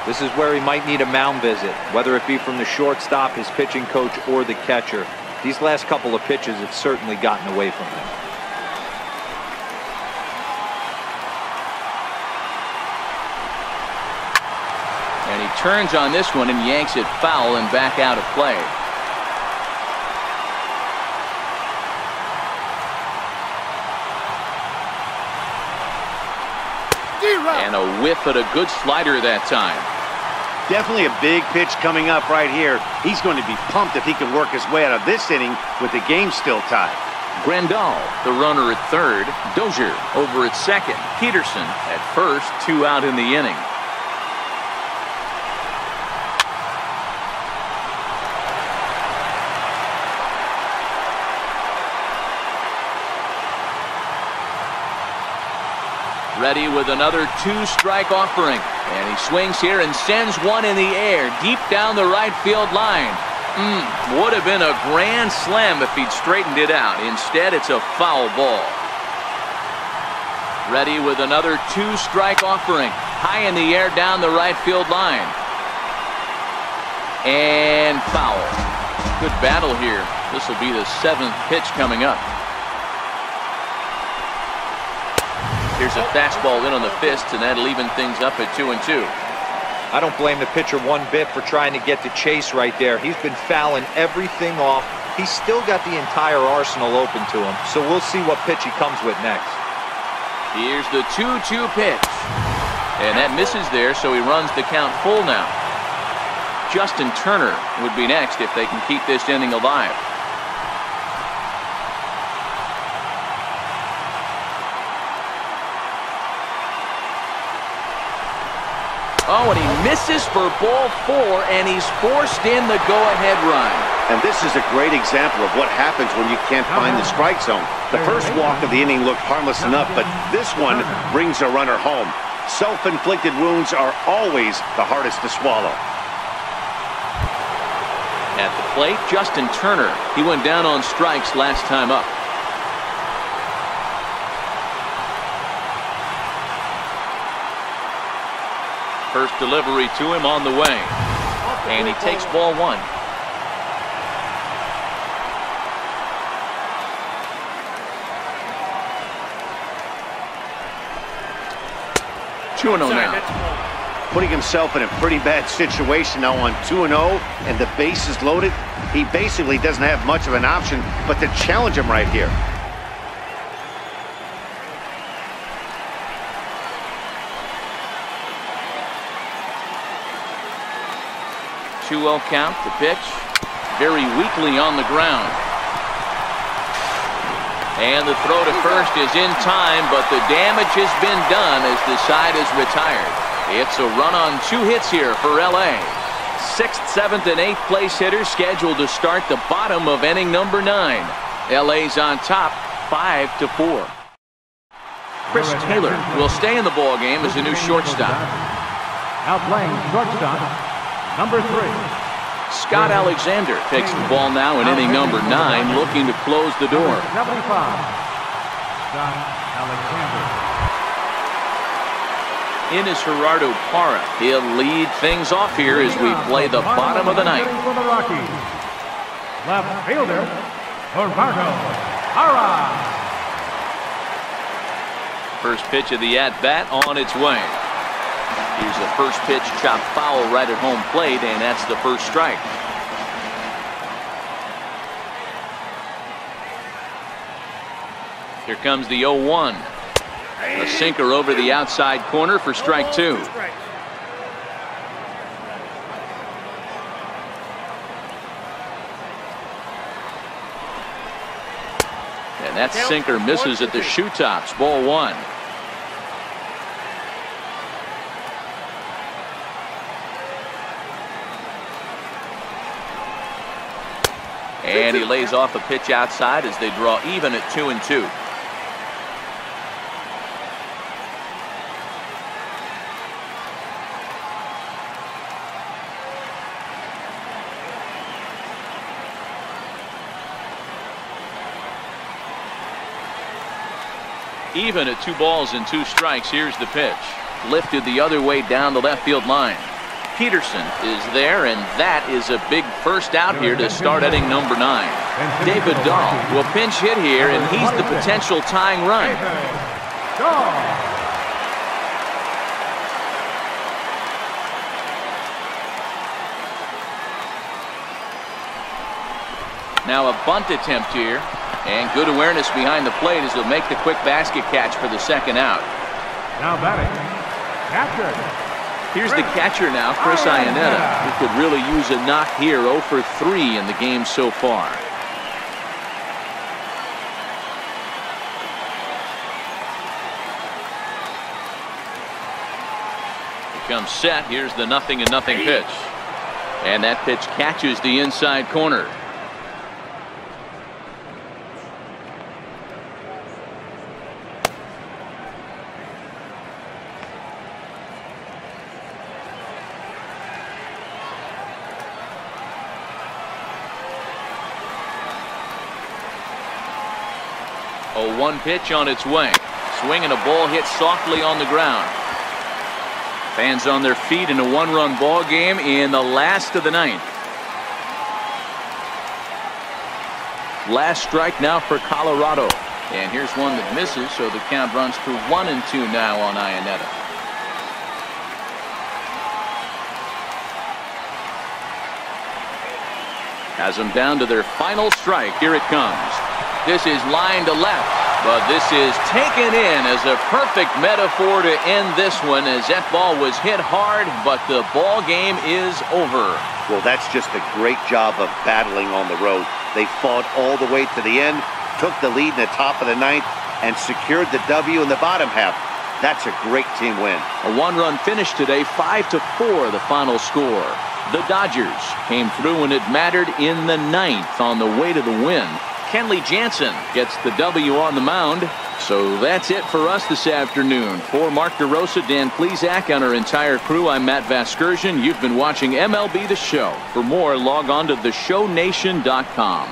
This is where he might need a mound visit, whether it be from the shortstop, his pitching coach, or the catcher. These last couple of pitches have certainly gotten away from him. And he turns on this one and yanks it foul and back out of play. And a whiff at a good slider that time. Definitely a big pitch coming up right here. He's going to be pumped if he can work his way out of this inning with the game still tied. Grandal, the runner at third. Dozier over at second. Peterson at first. 2 out in the inning. Ready with another 2-strike offering. And he swings here and sends one in the air deep down the right field line. Would have been a grand slam if he'd straightened it out. Instead, it's a foul ball. Ready with another 2-strike offering. High in the air down the right field line. And foul. Good battle here. This will be the 7th pitch coming up. Here's a fastball in on the fist, and that'll even things up at 2-2. I don't blame the pitcher one bit for trying to get the chase right there. He's been fouling everything off. He's still got the entire arsenal open to him, so we'll see what pitch he comes with next. Here's the 2-2 pitch. And that misses there, so he runs the count full now. Justin Turner would be next if they can keep this inning alive. Oh, and he misses for ball 4, and he's forced in the go-ahead run. And this is a great example of what happens when you can't find the strike zone. The first walk of the inning looked harmless enough, but this one brings a runner home. Self-inflicted wounds are always the hardest to swallow. At the plate, Justin Turner. He went down on strikes last time up. First delivery to him on the way. And he takes ball one. Two and 0 now. Putting himself in a pretty bad situation now on 2-0 and the base is loaded. He basically doesn't have much of an option but to challenge him right here. 2-0 count. The pitch very weakly on the ground. And the throw to first is in time, but the damage has been done as the side is retired. It's a run on 2 hits here for LA. 6th, 7th, and 8th place hitters scheduled to start the bottom of inning number 9. LA's on top 5-4. Chris Taylor will stay in the ball game as a new shortstop. Now playing shortstop, number 3. Scott Alexander takes the ball now in inning number 9, looking to close the door. 75. Scott Alexander. In is Gerardo Parra. He'll lead things off here as we play the bottom of the ninth. For the Rockies, left fielder Gerardo Parra. First pitch of the at-bat on its way. Here's the first pitch, chopped foul right at home plate, and that's the first strike. Here comes the 0-1. A sinker over the outside corner for strike 2. And that sinker misses at the shoe tops. Ball 1. And he lays off a pitch outside as they draw even at 2-2. Even at 2 balls and 2 strikes. Here's the pitch. Lifted the other way down the left field line. Peterson is there, and that is a big first out here to start inning number 9. David Dahl will pinch hit here, and he's the potential tying run. Now a bunt attempt here, and good awareness behind the plate as they'll make the quick basket catch for the second out. Now batting, catcher. Here's the catcher now, Chris Iannetta, who could really use a knock here. 0 for 3 in the game so far. Here comes set. Here's the 0-0 pitch. And that pitch catches the inside corner. A 1 pitch on its way. Swing and a ball hit softly on the ground. Fans on their feet in a 1-run ball game in the last of the 9th. Last strike now for Colorado. And here's one that misses, so the count runs to 1-2 now on Iannetta. Has them down to their final strike. Here it comes. This is line to left, but this is taken in as a perfect metaphor to end this one, as that ball was hit hard, but the ball game is over. Well, that's just a great job of battling on the road. They fought all the way to the end, took the lead in the top of the 9th, and secured the W in the bottom half. That's a great team win. A 1-run finish today, 5-4 the final score. The Dodgers came through when it mattered in the 9th on the way to the win. Kenley Jansen gets the W on the mound. So that's it for us this afternoon. For Mark DeRosa, Dan Plesac, and our entire crew, I'm Matt Vasgersian. You've been watching MLB The Show. For more, log on to theshownation.com.